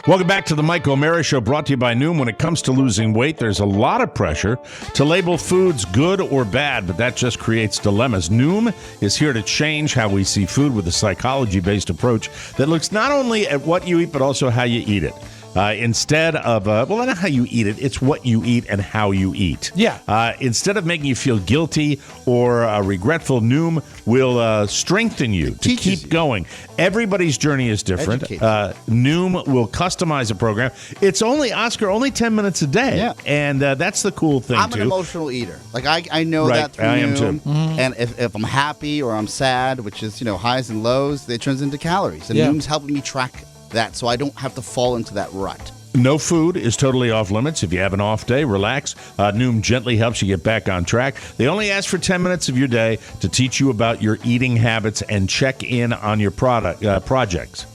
Welcome back to the Mike O'Mara Show, brought to you by Noom. When it comes to losing weight, there's a lot of pressure to label foods good or bad, but that just creates dilemmas. Noom is here to change how we see food with a psychology-based approach that looks not only at what you eat, but also how you eat it. Instead of, well, not how you eat it, it's what you eat and how you eat. Yeah. Instead of making you feel guilty or regretful, Noom will strengthen you to keep going. Everybody's journey is different. Noom will customize a program. It's only 10 minutes a day. Yeah. And that's the cool thing, I'm an emotional eater. Like, I know that through I am Noom. too. And if I'm happy or I'm sad, which is, highs and lows, it turns into calories. And Noom's helping me track that so I don't have to fall into that rut. No food is totally off limits. If you have an off day, relax. Noom gently helps you get back on track. They only ask for 10 minutes of your day to teach you about your eating habits and check in on your progress.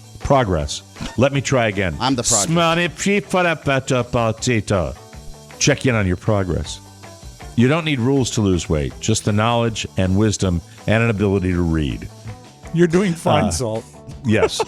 Let me try again. I'm the project. Check in on your progress. You don't need rules to lose weight, just the knowledge and wisdom and an ability to read. You're doing fine, Salt. Yes.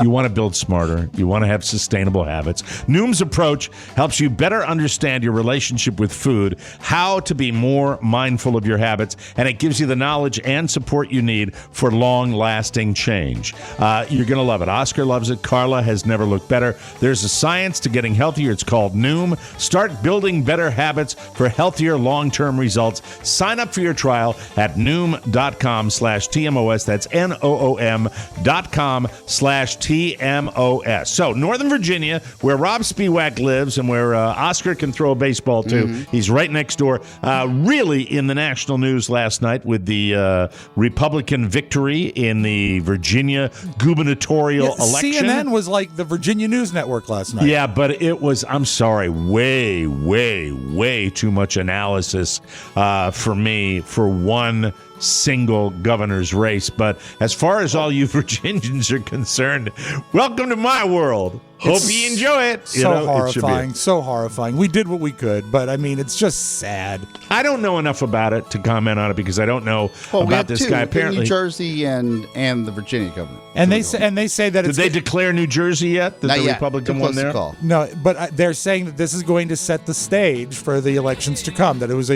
You want to build smarter. You want to have sustainable habits. Noom's approach helps you better understand your relationship with food, how to be more mindful of your habits, and it gives you the knowledge and support you need for long-lasting change. You're going to love it. Oscar loves it. Carla has never looked better. There's a science to getting healthier. It's called Noom. Start building better habits for healthier long-term results. Sign up for your trial at Noom.com/TMOS. That's NOOM.com/TMOS. So, Northern Virginia, where Robb Spiewak lives and where Oscar can throw a baseball to. Mm-hmm. He's right next door. Really in the national news last night with the Republican victory in the Virginia gubernatorial election. CNN was like the Virginia News Network last night. Yeah, but it was, I'm sorry, way, way, way too much analysis for me for one single governor's race. But as far as all you Virginians are concerned, welcome to my world. Hope you enjoy it. Horrifying. So horrifying. We did what we could, but I mean, it's just sad. I don't know enough about it to comment on it because I don't know about this guy. Apparently, New Jersey and the Virginia governor. And they say that did they declare New Jersey yet? That the Republican won there? No, but they're saying that this is going to set the stage for the elections to come. That it was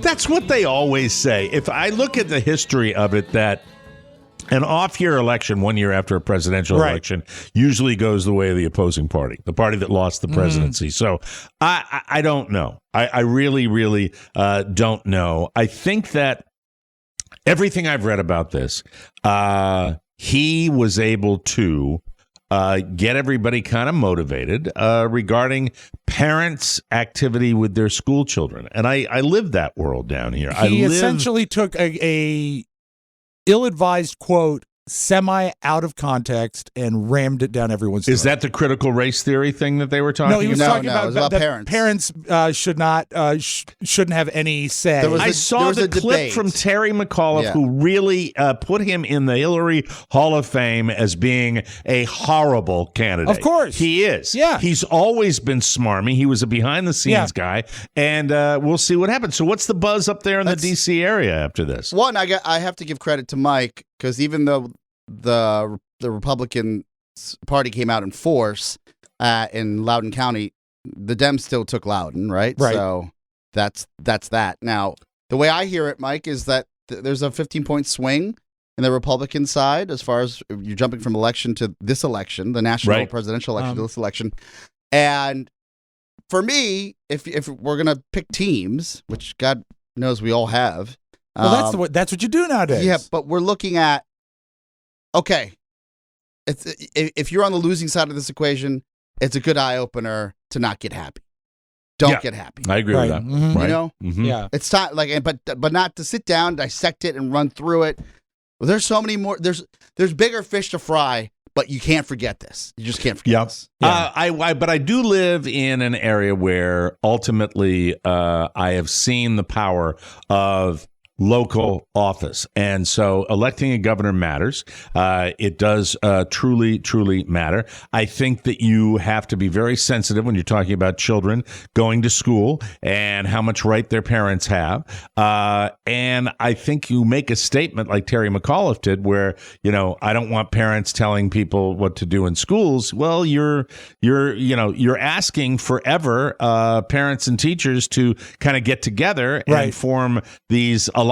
That's what they always say. If I look at the history of it, that an off-year election 1 year after a presidential election usually goes the way of the opposing party, the party that lost the presidency. So I don't know. I really, really don't know. I think that everything I've read about this, he was able to get everybody kind of motivated regarding parents' activity with their school children. And I live that world down here. He essentially took a ill-advised quote, semi out of context, and rammed it down everyone's throat. Is that the critical race theory thing that they were talking about? No, he was talking about parents. Parents shouldn't have any say. I saw the clip from Terry McAuliffe who really put him in the Hillary Hall of Fame as being a horrible candidate. Of course. He is. Yeah. He's always been smarmy. He was a behind-the-scenes guy, and we'll see what happens. So what's the buzz up there in the D.C. area after this? One, I have to give credit to Mike, because even though the Republican Party came out in force in Loudoun County, the Dems still took Loudoun, right? So that's that. Now, the way I hear it, Mike, is that there's a 15-point swing in the Republican side as far as you're jumping from election to this election, the national presidential election to this election. And for me, if we're going to pick teams, which God knows we all have. Well, that's what you do nowadays. Yeah, but we're looking at, okay, if you're on the losing side of this equation, it's a good eye-opener to not get happy. Don't get happy. I agree with that. Mm-hmm. You know? Mm-hmm. Yeah. It's time, but not to sit down, dissect it, and run through it. Well, there's so many more. There's bigger fish to fry, but you can't forget this. You just can't forget this. Yeah. But I do live in an area where ultimately I have seen the power of local office. And so electing a governor matters. It does truly, truly matter. I think that you have to be very sensitive when you're talking about children going to school and how much right their parents have. And I think you make a statement like Terry McAuliffe did where, I don't want parents telling people what to do in schools. Well, you're asking forever parents and teachers to kind of get together and form these alliances.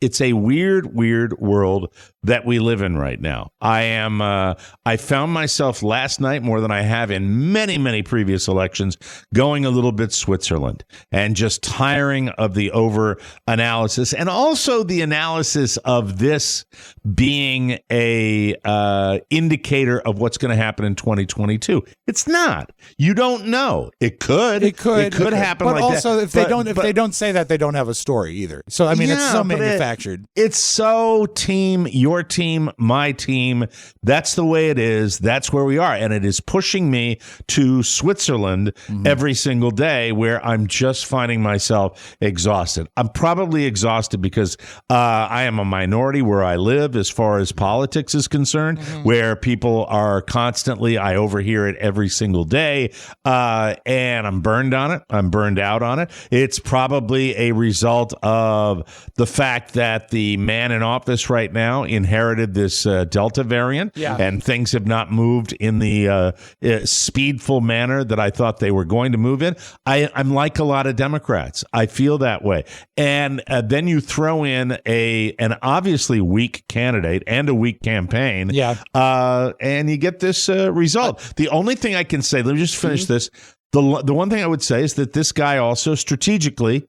It's a weird world that we live in right now. I found myself last night more than I have in many previous elections going a little bit Switzerland and just tiring of the over analysis and also the analysis of this being a indicator of what's going to happen in 2022. It's not. You don't know. It could happen but like also, that. If they don't say that, they don't have a story either. So I mean, it's so manufactured. It's so your team, my team. That's the way it is. That's where we are. And it is pushing me to Switzerland every single day where I'm just finding myself exhausted. I'm probably exhausted because I am a minority where I live as far as politics is concerned, where people are constantly, I overhear it every single day, and I'm burned on it. I'm burned out on it. It's probably a result of the fact that the man in office right now inherited this Delta variant, and things have not moved in the speedful manner that I thought they were going to move in. I'm like a lot of Democrats. I feel that way. And then you throw in an obviously weak candidate and a weak campaign, and you get this result. The only thing I can say, let me just finish this. The one thing I would say is that this guy also strategically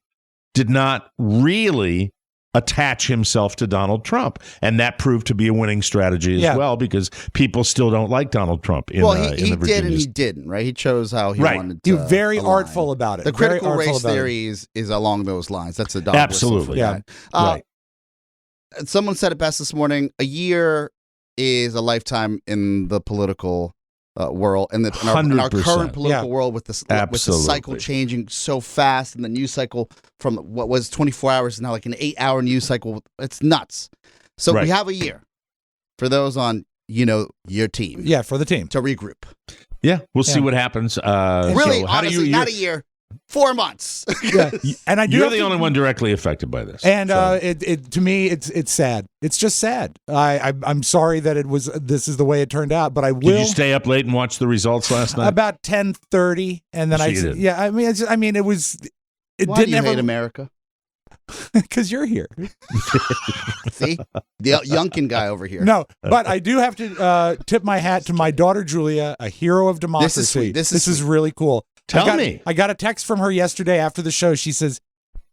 did not really attach himself to Donald Trump. And that proved to be a winning strategy as well, because people still don't like Donald Trump. He did and he didn't, right? He chose how he wanted to. He was very artful about it. The critical race theory is along those lines. That's a dog absolutely. Right. Someone said it best this morning. A year is a lifetime in the political world, and in our current political world with the cycle changing so fast, and the news cycle from what was 24 hours is now like an 8-hour news cycle. It's nuts. So we have a year for those on your team. Yeah, for the team to regroup. Yeah, we'll see what happens. Really, so honestly, not a year. 4 months. And you're the only one directly affected by this. And to me, it's sad. It's just sad. I'm sorry that this is the way it turned out, but I will. Did you stay up late and watch the results last night? About 10:30, and then it was. Why do you hate America? Because you're here. See? The Youngkin guy over here. No, but I do have to tip my hat to my daughter, Julia, a hero of democracy. This is sweet. This is really cool. Tell me. I got a text from her yesterday after the show. She says,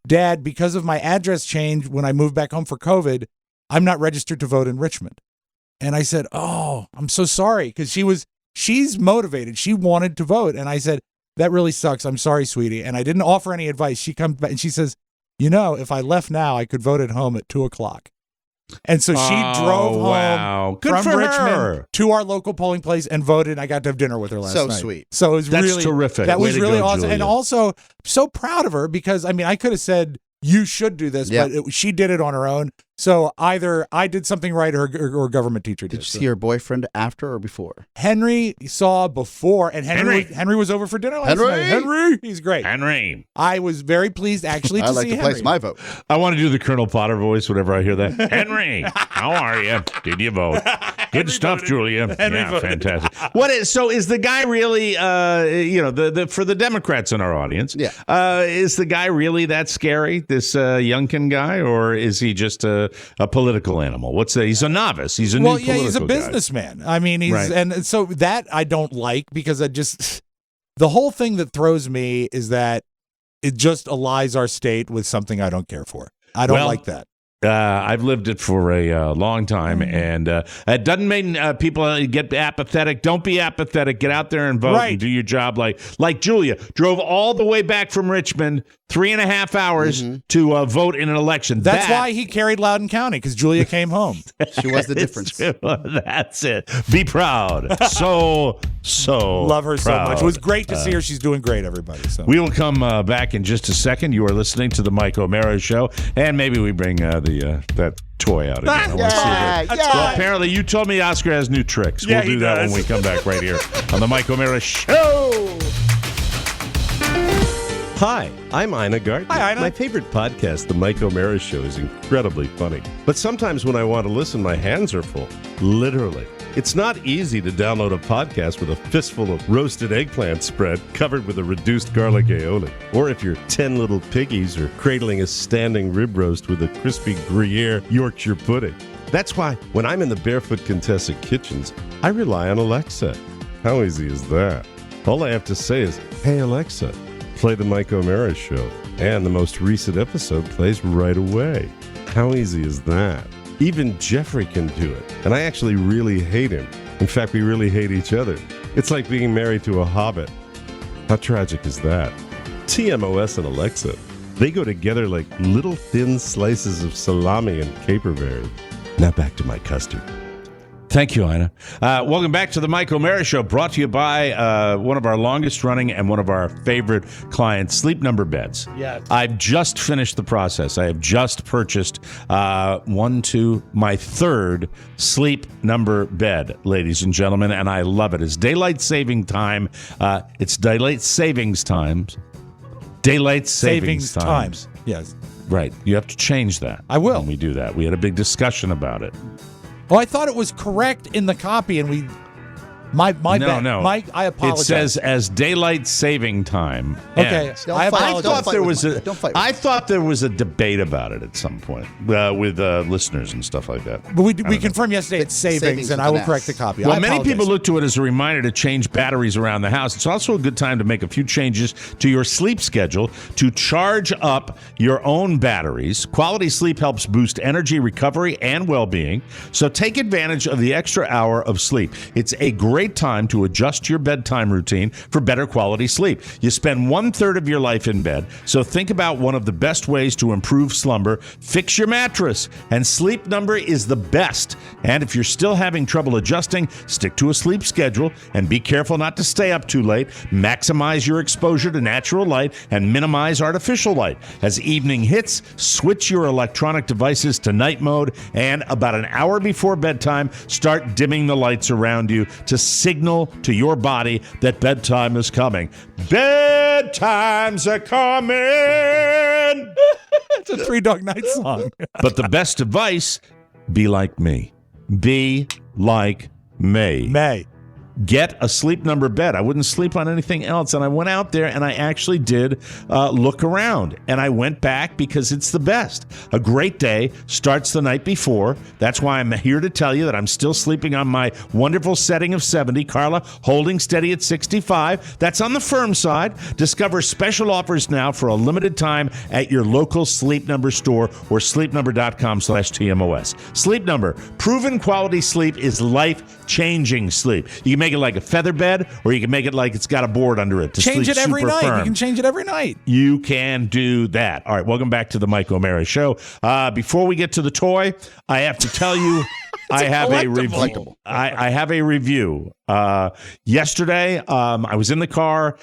Dad, because of my address change when I moved back home for COVID, I'm not registered to vote in Richmond. And I said, oh, I'm so sorry, because she's motivated. She wanted to vote. And I said, that really sucks. I'm sorry, sweetie. And I didn't offer any advice. She comes back and she says, if I left now, I could vote at home at 2:00. And so she drove home from Richmond to our local polling place and voted. I got to have dinner with her last night. So sweet. So it was That's terrific. That was really awesome. Julia. And also so proud of her because, I could have said, you should do this, but she did it on her own. So either I did something right or her government teacher did. Did you see her boyfriend after or before? Henry saw before, and Henry was over for dinner last night. Henry, he's great. Henry. I was very pleased actually to see Henry. I'd like to place my vote. I want to do the Colonel Potter voice whenever I hear that. Henry, how are you? Did you vote? Good stuff, Julia. Fantastic. Is the guy really, for the Democrats in our audience, is the guy really that scary, this Youngkin guy, or is he just a political animal? He's a novice. He's a new political guy. He's a businessman. And so that I don't like because the whole thing that throws me is that it just allies our state with something I don't care for. I don't like that. I've lived it for a long time, and it doesn't mean people get apathetic. Don't be apathetic. Get out there and vote and do your job. Like Julia drove all the way back from Richmond, 3.5 hours to vote in an election. That's why he carried Loudoun County, because Julia came home. She was the difference. That's it. Be proud. So love her proud. so much. It was great to see her. She's doing great, everybody. So we will come back in just a second. You are listening to the Mike O'Mara Show, and maybe we bring that toy out again. I want to see that. Well, apparently you told me Oscar has new tricks. We'll do that when we come back right here on the Mike O'Mara Show. Hi, I'm Ina Gardner. Hi, Ina. My favorite podcast, The Mike O'Mara Show, is incredibly funny. But sometimes when I want to listen, my hands are full. Literally. It's not easy to download a podcast with a fistful of roasted eggplant spread covered with a reduced garlic aioli. Or if you're 10 little piggies or cradling a standing rib roast with a crispy Gruyere Yorkshire pudding. That's why when I'm in the Barefoot Contessa kitchens, I rely on Alexa. How easy is that? All I have to say is, hey Alexa, play the Mike O'Mara Show. And the most recent episode plays right away. How easy is that? Even Jeffrey can do it. And I actually really hate him. In fact, we really hate each other. It's like being married to a hobbit. How tragic is that? TMOS and Alexa, they go together like little thin slices of salami and caperberry. Now back to my custard. Thank you, Ina. Welcome back to the Mike O'Mara Show, brought to you by one of our longest running and one of our favorite clients, Sleep Number Beds. Yeah. I've just finished the process. I have just purchased my third Sleep Number bed, ladies and gentlemen, and I love it. It's daylight saving time. It's daylight savings times. Daylight savings times. Yes. Right. You have to change that. I will. When we do that. We had a big discussion about it. Oh, I thought it was correct in the copy, and my bad. No. Mike, I apologize. It says as daylight saving time. Okay, I apologize. I thought there was a debate about it at some point with listeners and stuff like that. But we confirmed yesterday it's savings, and I will correct the copy. Well, many people look to it as a reminder to change batteries around the house. It's also a good time to make a few changes to your sleep schedule to charge up your own batteries. Quality sleep helps boost energy, recovery, and well-being. So take advantage of the extra hour of sleep. It's a great time to adjust your bedtime routine for better quality sleep. You spend 1/3 of your life in bed, so think about one of the best ways to improve slumber. Fix your mattress, and Sleep Number is the best. And if you're still having trouble adjusting, stick to a sleep schedule and be careful not to stay up too late. Maximize your exposure to natural light and minimize artificial light. As evening hits, switch your electronic devices to night mode, and about an hour before bedtime, start dimming the lights around you to signal to your body that bedtime is coming. Bedtimes are coming. It's a Three Dog Night song. But the best advice, be like me. Be like me. May. Get a Sleep Number bed. I wouldn't sleep on anything else. And I went out there and I actually did look around. And I went back because it's the best. A great day starts the night before. That's why I'm here to tell you that I'm still sleeping on my wonderful setting of 70. Carla holding steady at 65. That's on the firm side. Discover special offers now for a limited time at your local Sleep Number store or sleepnumber.com/TMOS. Sleep Number. Proven quality sleep is life-changing sleep. You can make it like a feather bed, or you can make it like it's got a board under it to change sleep it every super night. firm. You can change it every night. You can do that. All right, welcome back to the Mike O'Mara Show. Before we get to the toy, I have to tell you, I have a review. I have a review. Yesterday, I was in the car.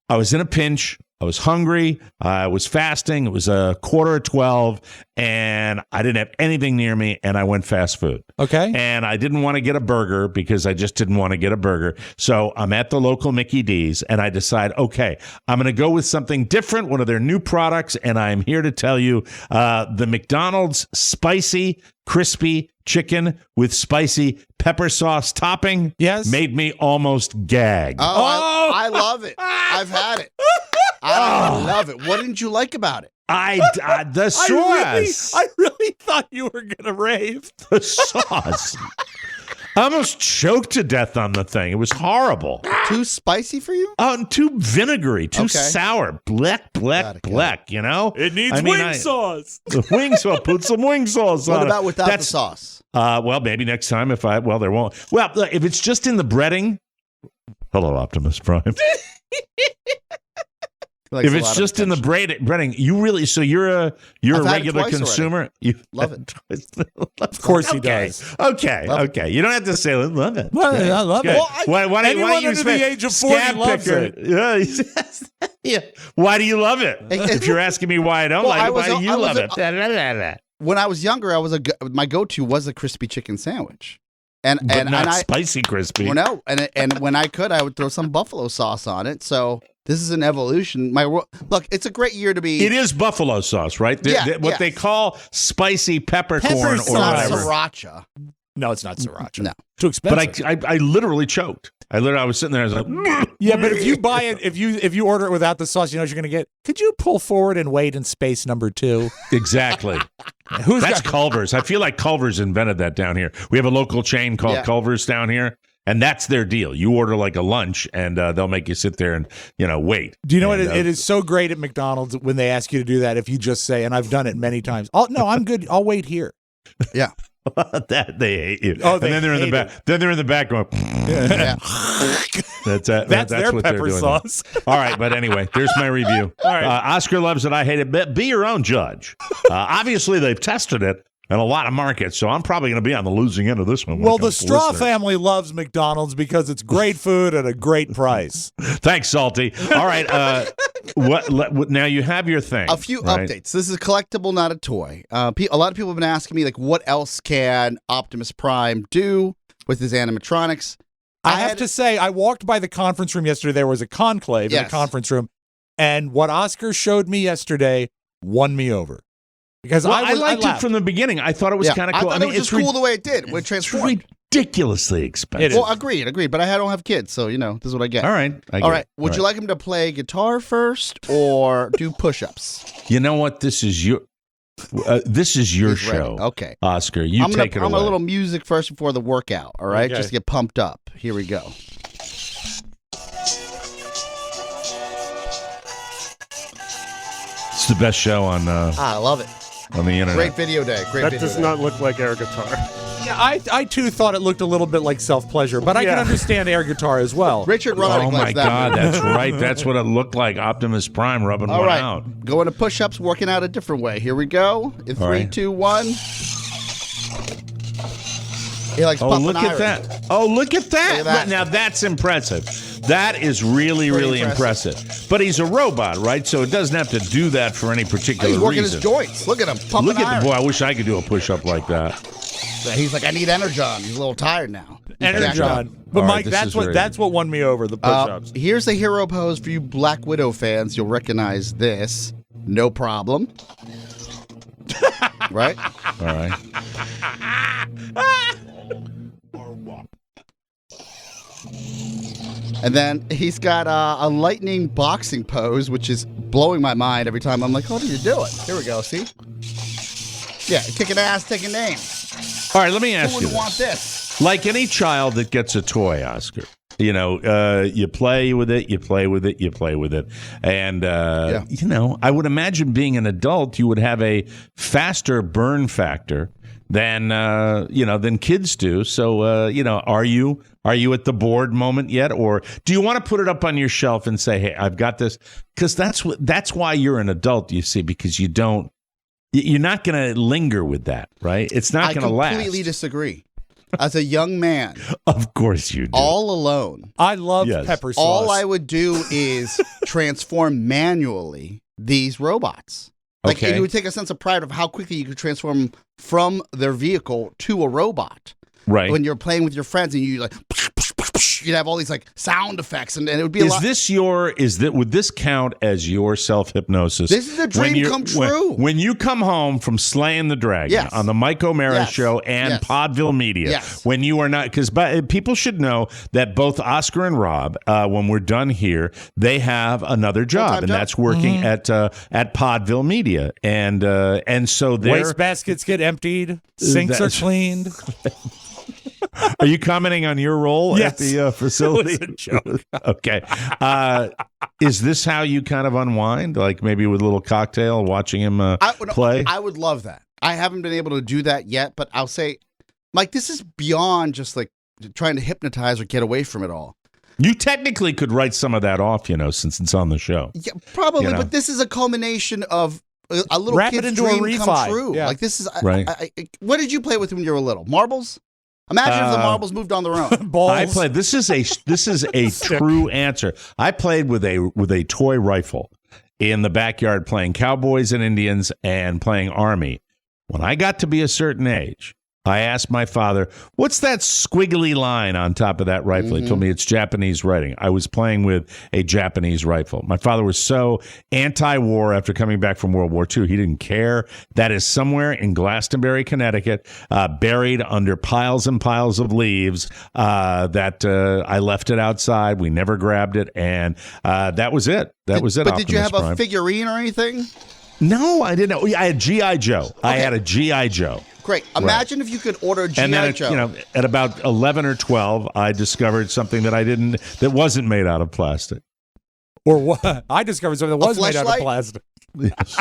I was in a pinch. I was hungry. I was fasting. It was 11:45, and I didn't have anything near me, and I went fast food. Okay. And I didn't want to get a burger because I just didn't want to get a burger. So I'm at the local Mickey D's, and I decide, okay, I'm going to go with something different, one of their new products, and I'm here to tell you the McDonald's spicy, crispy chicken with spicy pepper sauce topping made me almost gag. Oh, I love it. I've had it. I love it. What didn't you like about it? The sauce. I really thought you were going to rave. The sauce. I almost choked to death on the thing. It was horrible. Too spicy for you? Oh, too vinegary, too sour. Black, you know? It needs wing sauce. Wing sauce. Put some wing sauce on it. What about without the sauce? Well, maybe next time there won't. Well, if it's just in the breading. Hello, Optimus Prime. If it's just in the breading, you really you're a regular consumer. You love it. Of course he does. Okay. You don't have to say love it. Well, I love it. Why Anyone under the age of 40 loves it. Yeah. Why do you love it? If you're asking me why I don't like it, why do you love it? When I was younger, my go-to was a crispy chicken sandwich. And not spicy crispy. Well, no, and when I could, I would throw some buffalo sauce on it. So this is an evolution. Look, it's a great year to be. It is buffalo sauce, right? What they call spicy peppercorn or whatever. Sriracha. No, it's not sriracha. No, too expensive. But I literally choked. I was sitting there. I was like, yeah. But if you buy it, if you order it without the sauce, you know what you're going to get. Could you pull forward and wait in space number 2? Exactly. That's Culver's. I feel like Culver's invented that down here. We have a local chain called Culver's down here, and that's their deal. You order like a lunch, and they'll make you sit there and wait. Do you know what? It is so great at McDonald's when they ask you to do that. If you just say, and I've done it many times. Oh no, I'm good. I'll wait here. Yeah. That they hate you. Oh, and then they're in the back. Then they're in the back going. Yeah. That's their what pepper sauce. All right, but anyway, there's my review. All right. Oscar loves it. I hate it. But be your own judge. Obviously, they've tested it in a lot of markets, so I'm probably going to be on the losing end of this one. Well, the Straw family loves McDonald's because it's great food at a great price. Thanks, Salty. All right, what now you have your thing. A few updates. This is a collectible, not a toy. A lot of people have been asking me, like, what else can Optimus Prime do with his animatronics? I have to say, I walked by the conference room yesterday. There was a conclave in the conference room, and what Oscar showed me yesterday won me over. Because I liked it from the beginning. I thought it was kind of cool. I thought it was just cool the way it did. When it transformed. It's ridiculously expensive. Well, agreed. But I don't have kids, so, this is what I get. All right. All right. Would you like him to play guitar first or do push-ups? You know what? This is your show. Ready. Okay. Oscar, take it away. I'm a little music first before the workout, all right? Just to get pumped up. Here we go. It's the best show on I love it. On the internet. Great video day. That does not look like air guitar. Yeah, I too thought it looked a little bit like self-pleasure, but I can understand air guitar as well. Richard Roddick. Oh my God, that's right. That's what it looked like. Optimus Prime rubbing one out. Going to push-ups, working out a different way. Here we go. In 3, 2, 1. He likes pumping look iron. at that. Oh, look at that. Now that's impressive. That is really, really impressive. But he's a robot, right? So it doesn't have to do that for any particular reason. He's working his joints. Look at him pumping iron. Boy, I wish I could do a push-up like that. He's like, I need Energon. He's a little tired now. Energon. But Mike, that's what won me over, the push-ups. Here's a hero pose for you Black Widow fans. You'll recognize this. No problem. Right? All right. And then he's got a lightning boxing pose, which is blowing my mind every time. I'm like, what are you doing? Here we go, see? Yeah, kicking ass, taking names. All right, let me ask you Who would want this? Like any child that gets a toy, Oscar, you play with it, you play with it, you play with it. And, I would imagine being an adult, you would have a faster burn factor than kids do. So, are you at the bored moment yet? Or do you want to put it up on your shelf and say, hey, I've got this? Because that's why you're an adult, you see, because you're not going to linger with that, right? It's not going to last. I completely disagree. As a young man, of course you do. All alone. I love pepper sauce. All I would do is transform manually these robots. Like it would take a sense of pride of how quickly you could transform from their vehicle to a robot. Right. When you're playing with your friends and you you'd have all these like sound effects and it would be would this count as your self-hypnosis? This is a dream come true. When you come home from slaying the dragon on the Mike O'Mara show and Podville Media, when you are not, because people should know that both Oscar and Robb, when we're done here, they have another job, and that's working at Podville Media, and so waste baskets get emptied, sinks are cleaned. Are you commenting on your role at the facility? It was a joke. Okay. Is this how you kind of unwind? Like maybe with a little cocktail, watching him play? I would love that. I haven't been able to do that yet, but I'll say, Mike, this is beyond just like trying to hypnotize or get away from it all. You technically could write some of that off, since it's on the show. Yeah, probably, but this is a culmination of a little Wrap it kid's into a dream come refi. true. Yeah. Like this is, Right. what did you play with when you were little? Marbles? Imagine if the marbles moved on their own. Balls. I played. This is a true answer. I played with a toy rifle in the backyard, playing Cowboys and Indians and playing Army. When I got to be a certain age, I asked my father, "What's that squiggly line on top of that rifle?" He told me it's Japanese writing. I was playing with a Japanese rifle. My father was so anti-war after coming back from World War II. He didn't care. That is somewhere in Glastonbury, Connecticut, buried under piles and piles of leaves that I left it outside. We never grabbed it, and that was it. That was it. But did you have Optimus a figurine or anything? No, I didn't. I had G.I. Joe. I had a G.I. Joe. Great. Imagine if you could order G.I. Joe. And then, at about 11 or 12, I discovered something that wasn't made out of plastic. Or what? I discovered something that was made out of plastic. Yes.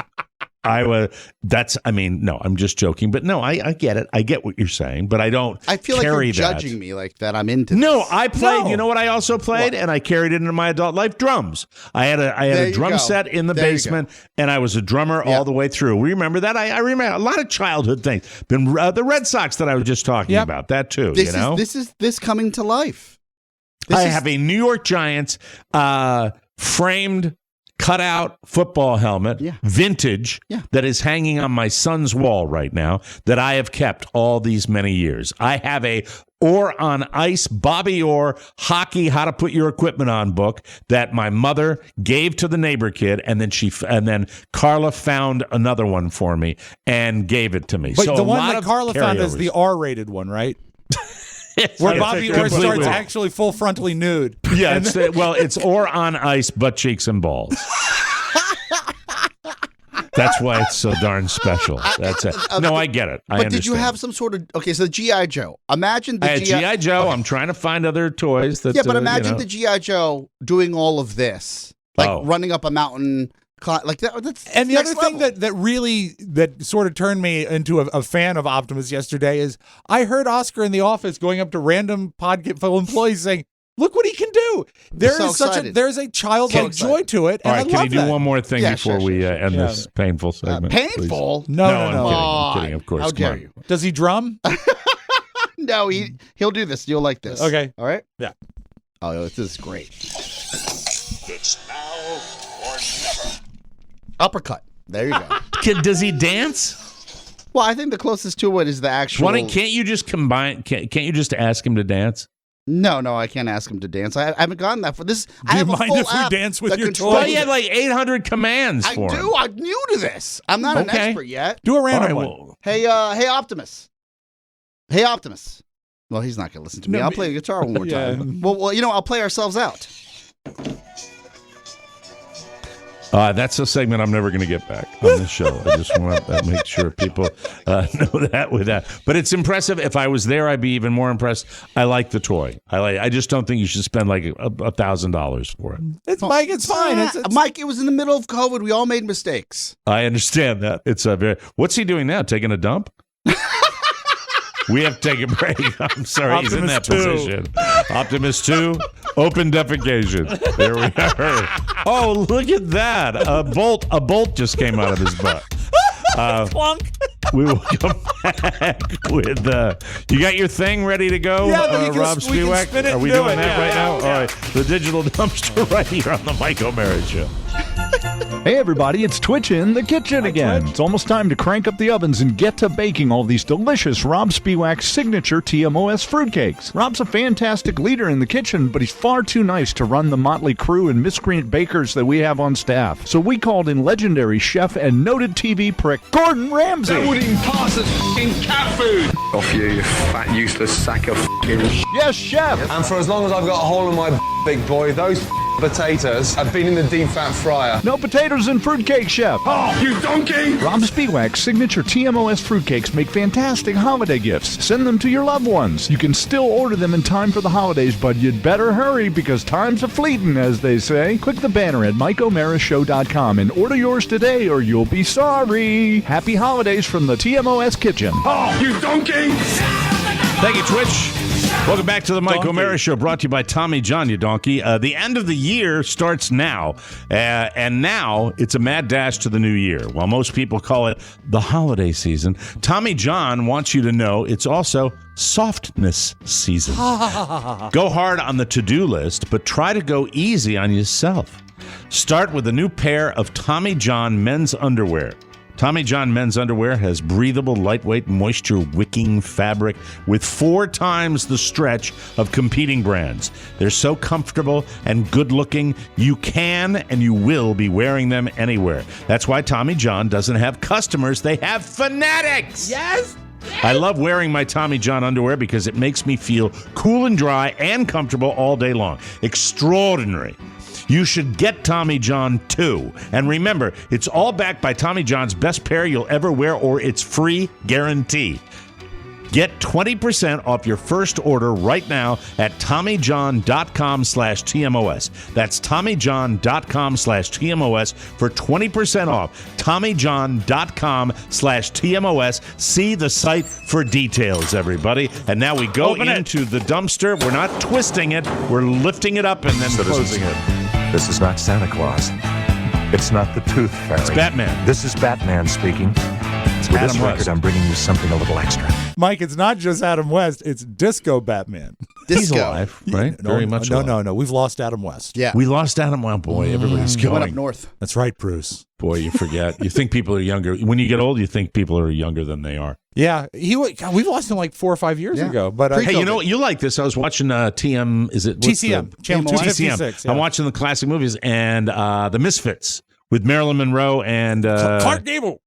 I'm just joking. But no, I get it. I get what you're saying, but I don't I feel like carry you're that. judging me like that. I'm into No, this. I played. You know what I also played, and I carried it into my adult life? Drums. I had a drum set in the basement, and I was a drummer all the way through. Remember that? I remember a lot of childhood things. The Red Sox that I was just talking about, that too. This is coming to life. I have a New York Giants framed cutout football helmet, vintage, that is hanging on my son's wall right now that I have kept all these many years. I have a Orr on Ice, Bobby Orr hockey, how to put your equipment on book that my mother gave to the neighbor kid, and then Carla found another one for me and gave it to me. But so the one that Carla found is the R-rated one, right? Where Bobby Orr starts actually full frontally nude. Yeah, it's Orr on Ice, butt cheeks and balls. That's why it's so darn special. That's it. No, I get it. But did you have some sort of so G.I. Joe? Imagine the G.I. Joe. Okay. I'm trying to find other toys. That, but imagine the G.I. Joe doing all of this, like running up a mountain. Like that's and the other thing that sort of turned me into a fan of Optimus yesterday is I heard Oscar in the office going up to random podcast employees saying, "Look what he can do." There's a childlike joy to it. And all right, can you do one more thing before we end this painful segment? Painful? No. I'm kidding. Of course. How dare you? Does he drum? No, he'll do this. You'll like this. Okay. All right. Yeah. Oh, this is great. It's now or never. Uppercut. There you go. Does he dance? Well, I think the closest to it is the actual. Can't you just combine? Can't you just ask him to dance? No, I can't ask him to dance. I haven't gotten that for this. Do I you have a mind full if we app dance with that your controls toy? Well, you had like 800 commands for him. I'm new to this. I'm not an expert yet. Do a random one. Hey, Optimus. Hey, Optimus. Well, he's not going to listen to me. I'll play the guitar one more time. Well, I'll play ourselves out. That's a segment I'm never going to get back on this show. I just want to make sure people know that with that. But it's impressive. If I was there, I'd be even more impressed. I like the toy. I just don't think you should spend like $1,000 for it. It's Mike. It's fine. Mike, it was in the middle of COVID. We all made mistakes. I understand that. It's What's he doing now? Taking a dump? We have to take a break. I'm sorry, Optimus he's in that 2. position. Optimus 2, open defecation. There we are. Oh, look at that. A bolt just came out of his butt. Clunk. We will come back with you got your thing ready to go, Robb Spiewak? Are we doing that right now? All right. The digital dumpster right here on the Mike O'Mara Show. Hey everybody, it's Twitch in the kitchen again. It's almost time to crank up the ovens and get to baking all these delicious Robb Spiewak signature TMOS fruitcakes. Rob's a fantastic leader in the kitchen, but he's far too nice to run the motley crew and miscreant bakers that we have on staff. So we called in legendary chef and noted TV prick Gordon Ramsay. That wouldn't pass as f***ing cat food. Off you fat useless sack of f***ing Yes, chef. And for as long as I've got a hole in my big boy, those potatoes. I've been in the deep fat fryer. No potatoes in fruitcake, Chef. Oh, you donkey! Robb Spiewak's signature TMOS fruitcakes make fantastic holiday gifts. Send them to your loved ones. You can still order them in time for the holidays, but you'd better hurry because time's a-fleetin', as they say. Click the banner at MikeO'MaraShow.com and order yours today or you'll be sorry. Happy holidays from the TMOS Kitchen. Oh, you donkey! Thank you, Twitch. Welcome back to the Mike O'Mara Show, brought to you by Tommy John, you donkey. The end of the year starts now, and now it's a mad dash to the new year. While most people call it the holiday season, Tommy John wants you to know it's also softness season. Go hard on the to-do list, but try to go easy on yourself. Start with a new pair of Tommy John men's underwear. Tommy John men's underwear has breathable, lightweight, moisture-wicking fabric with 4 times the stretch of competing brands. They're so comfortable and good-looking, you can and you will be wearing them anywhere. That's why Tommy John doesn't have customers, they have fanatics! Yes! I love wearing my Tommy John underwear because it makes me feel cool and dry and comfortable all day long. Extraordinary. You should get Tommy John too. And remember, it's all backed by Tommy John's best pair you'll ever wear or it's free guarantee. Get 20% off your first order right now at TommyJohn.com/TMOS. That's TommyJohn.com/TMOS for 20% off. TommyJohn.com/TMOS. See the site for details, everybody. And now we go into the dumpster. We're not twisting it. We're lifting it up and then closing it. This is not Santa Claus. It's not the Tooth Fairy. It's Batman. This is Batman speaking. With this record, I'm bringing you something a little extra. Mike, it's not just Adam West. It's Disco Batman. He's alive, right? Very much alive. No. We've lost Adam West. Yeah. We lost Adam. Well, boy, everybody's going. Went up north. That's right, Bruce. Boy, you forget. You think people are younger. When you get old, you think people are younger than they are. Yeah. We've lost him like 4 or 5 years ago. But hey, you know what? You like this. I was watching TM. Is it TCM? Channel 256. I'm watching the classic movies and The Misfits with Marilyn Monroe and Clark Gable.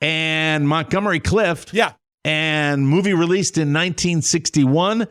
And Montgomery Clift. Yeah. And movie released in 1961.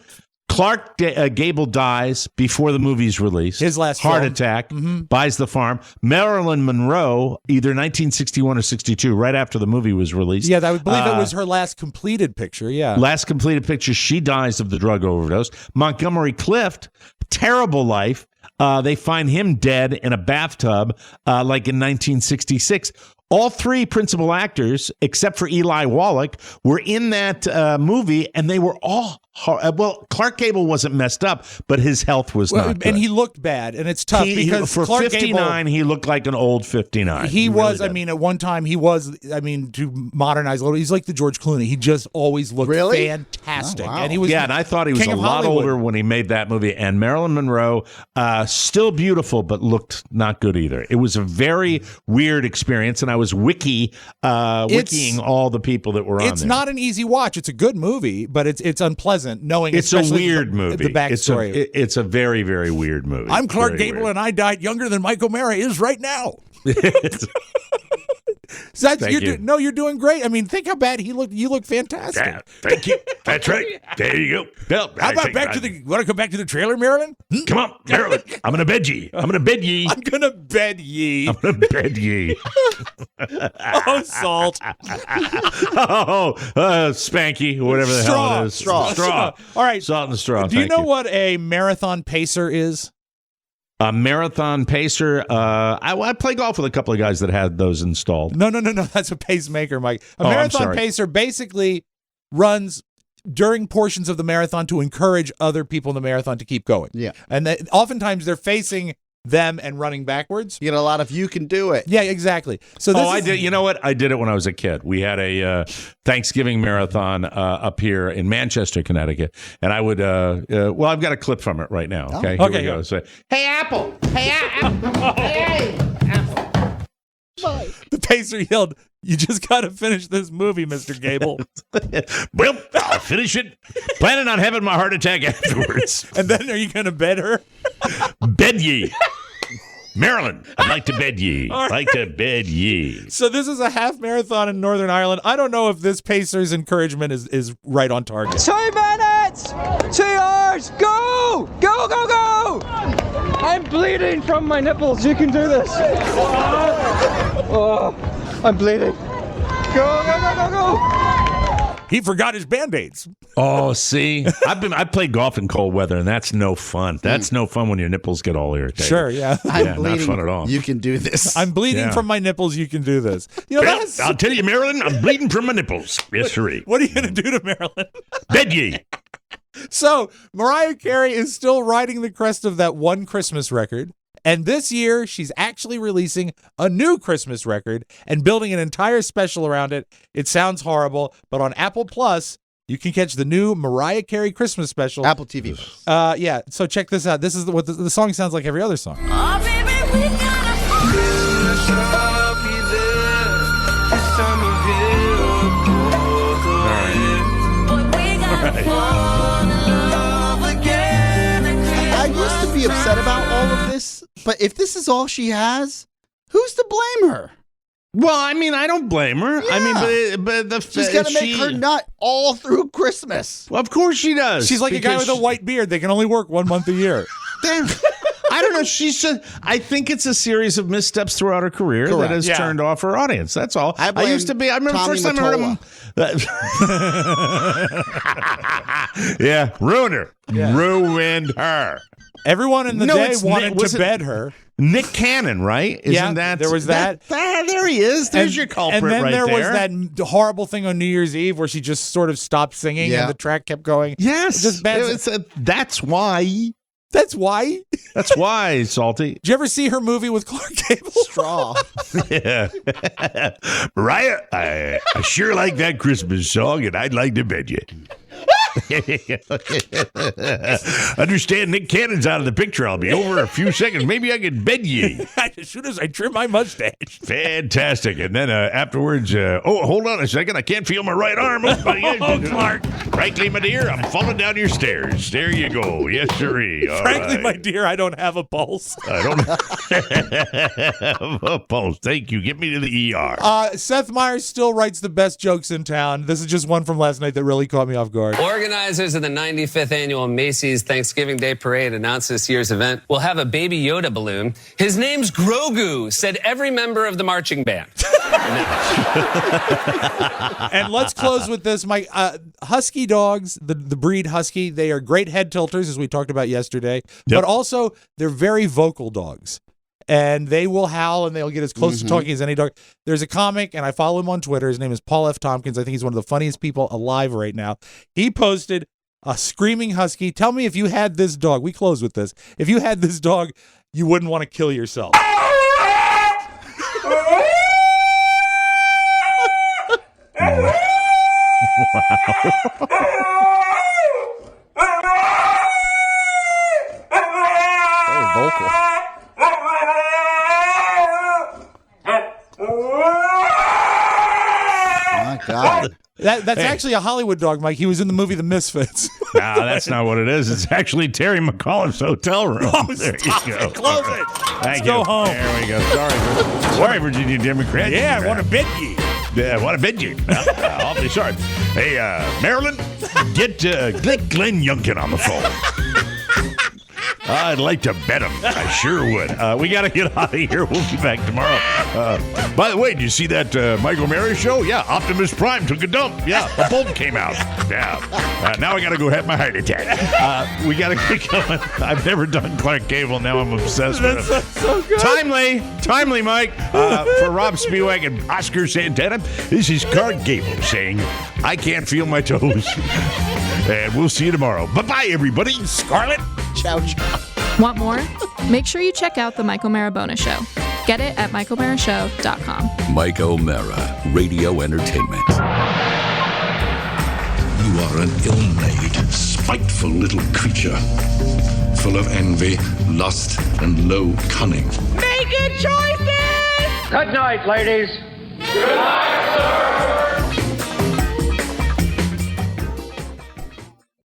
Clark Gable dies before the movie's released. His last heart film. attack, buys the farm. Marilyn Monroe, either 1961 or 62, right after the movie was released. Yeah, I would believe it was her last completed picture, yeah. Last completed picture, she dies of the drug overdose. Montgomery Clift, terrible life. They find him dead in a bathtub like in 1966. All 3 principal actors, except for Eli Wallach, were in that movie, and they were all well. Clark Gable wasn't messed up, but his health was not good. And he looked bad, and it's tough because for Clark 59, Gable, he looked like an old 59. He was. Really, I mean, at one time, he was. I mean, to modernize a little, he's like the George Clooney. He just always looked fantastic, and he was. Yeah, and I thought he was a lot older when he made that movie. And Marilyn Monroe, still beautiful, but looked not good either. It was a very weird experience, and I was wikiing all the people that were on there. It's not an easy watch. It's a good movie, but it's unpleasant knowing it's a weird movie. The backstory. It's a very, very weird movie. I'm Clark Gable, and I died younger than Mike O'Mara is right now. So you're doing great. I mean, think how bad he looked. You look fantastic. Yeah, thank you. That's right. There you go. Well, how about want to come back to the trailer, Marilyn? Come on, Marilyn. I'm gonna bed ye. I'm gonna bed ye. Oh, Salt. Spanky, whatever the hell it is. Straw. All right. Salt and straw. Do you know what a marathon pacer is? A marathon pacer. I play golf with a couple of guys that had those installed. No. That's a pacemaker, Mike. A marathon pacer basically runs during portions of the marathon to encourage other people in the marathon to keep going. Yeah. And oftentimes they're facing them and running backwards. You get a lot of "you can do it." Yeah, exactly. So I did. You know what? I did it when I was a kid. We had a Thanksgiving marathon up here in Manchester, Connecticut, and I would. Well, I've got a clip from it right now. Okay, here we go. So, Hey, Apple. Hey, Apple. Hey, Apple. The pacer yelled, "You just got to finish this movie, Mr. Gable." Well, I'll finish it. Planning on having my heart attack afterwards. And then are you going to bed her? Bed ye. Marilyn, I'd like to bed ye. Right. Like to bed ye. So this is a half marathon in Northern Ireland. I don't know if this pacer's encouragement is right on target. 2 minutes! 2 hours! Go! Go, go, go! I'm bleeding from my nipples. You can do this. Oh, I'm bleeding. Go, go, go, go, go. He forgot his Band-Aids. Oh, see, I played golf in cold weather, and that's no fun. That's no fun when your nipples get all irritated. Sure, yeah. I'm bleeding. Not fun at all. You can do this. I'm bleeding from my nipples. You can do this. You know, I'll tell you, Marilyn, I'm bleeding from my nipples. Yes, sir. What are you going to do to Marilyn? Bed ye. So Mariah Carey is still riding the crest of that one Christmas record. And this year, she's actually releasing a new Christmas record and building an entire special around it. It sounds horrible, but on Apple Plus, you can catch the new Mariah Carey Christmas special. Apple TV. Yeah, so check this out. This is what the song sounds like every other song. Oh, baby, we gotta I used to be upset about all of this, but if this is all she has, who's to blame her? Well, I mean, I don't blame her. Yeah. I mean, but she's got to make her nut all through Christmas. Well, of course she does. She's like a guy with a white beard. They can only work 1 month a year. Damn. I don't know. I think it's a series of missteps throughout her career that has turned off her audience. That's all. I remember the first time I heard him. Yeah, ruined her. Yeah. Ruined her. Everyone in the day wanted to bed her. Nick Cannon, right? Isn't that there was that? There he is. There's your culprit right there. And then there was that horrible thing on New Year's Eve where she just sort of stopped singing and the track kept going. Yes. Just bad. That's why. That's why? That's why, Salty. Did you ever see her movie with Clark Gable? Straw. Yeah. Mariah, I sure like that Christmas song, and I'd like to bed you. Understand Nick Cannon's out of the picture. I'll be over in a few seconds. Maybe I can bed ye. As soon as I trim my mustache. Fantastic. And then afterwards, hold on a second. I can't feel my right arm. Clark. Frankly, my dear, I'm falling down your stairs. There you go. Yes, sirree. Frankly, my dear, I don't have a pulse. I don't have a pulse. Thank you. Get me to the ER. Seth Meyers still writes the best jokes in town. This is just one from last night that really caught me off guard. Organizers of the 95th annual Macy's Thanksgiving Day Parade announced this year's event will have a Baby Yoda balloon. His name's Grogu, said every member of the marching band. And let's close with this. My husky dogs, the breed husky, they are great head tilters, as we talked about yesterday, but also they're very vocal dogs. And they will howl and they'll get as close to talking as any dog. There's a comic, and I follow him on Twitter. His name is Paul F. Tompkins. I think he's one of the funniest people alive right now. He posted a screaming husky. Tell me if you had this dog. We close with this. If you had this dog, you wouldn't want to kill yourself. Very vocal. My God. That's actually a Hollywood dog, Mike. He was in the movie The Misfits. No, that's not what it is. It's actually Terry McAuliffe's hotel room. Oh, there stop you go. it. Close it. Thank Let's you. go home. There we go. Sorry, Virginia Democrat. Yeah, I want to bid ye. Yeah, I want to bid you. Awfully sorry. Hey, Marilyn, get Glenn Youngkin on the phone. I'd like to bet him. I sure would. We got to get out of here. We'll be back tomorrow. By the way, did you see that Michael Mary show? Yeah, Optimus Prime took a dump. Yeah, a bolt came out. Yeah. Now I got to go have my heart attack. We got to get going. I've never done Clark Gable. Now I'm obsessed with him. That's so good. Timely, Mike. For Robb Spiewak and Oscar Santana, this is Clark Gable saying, I can't feel my toes. And we'll see you tomorrow. Bye-bye, everybody. Scarlett. Ciao, ciao. Want more? Make sure you check out The Mike O'Mara Bonus Show. Get it at MikeO'MaraShow.com. Mike O'Mara, Radio Entertainment. You are an ill-made, spiteful little creature, full of envy, lust, and low cunning. Make good choices! Good night, ladies. Good night.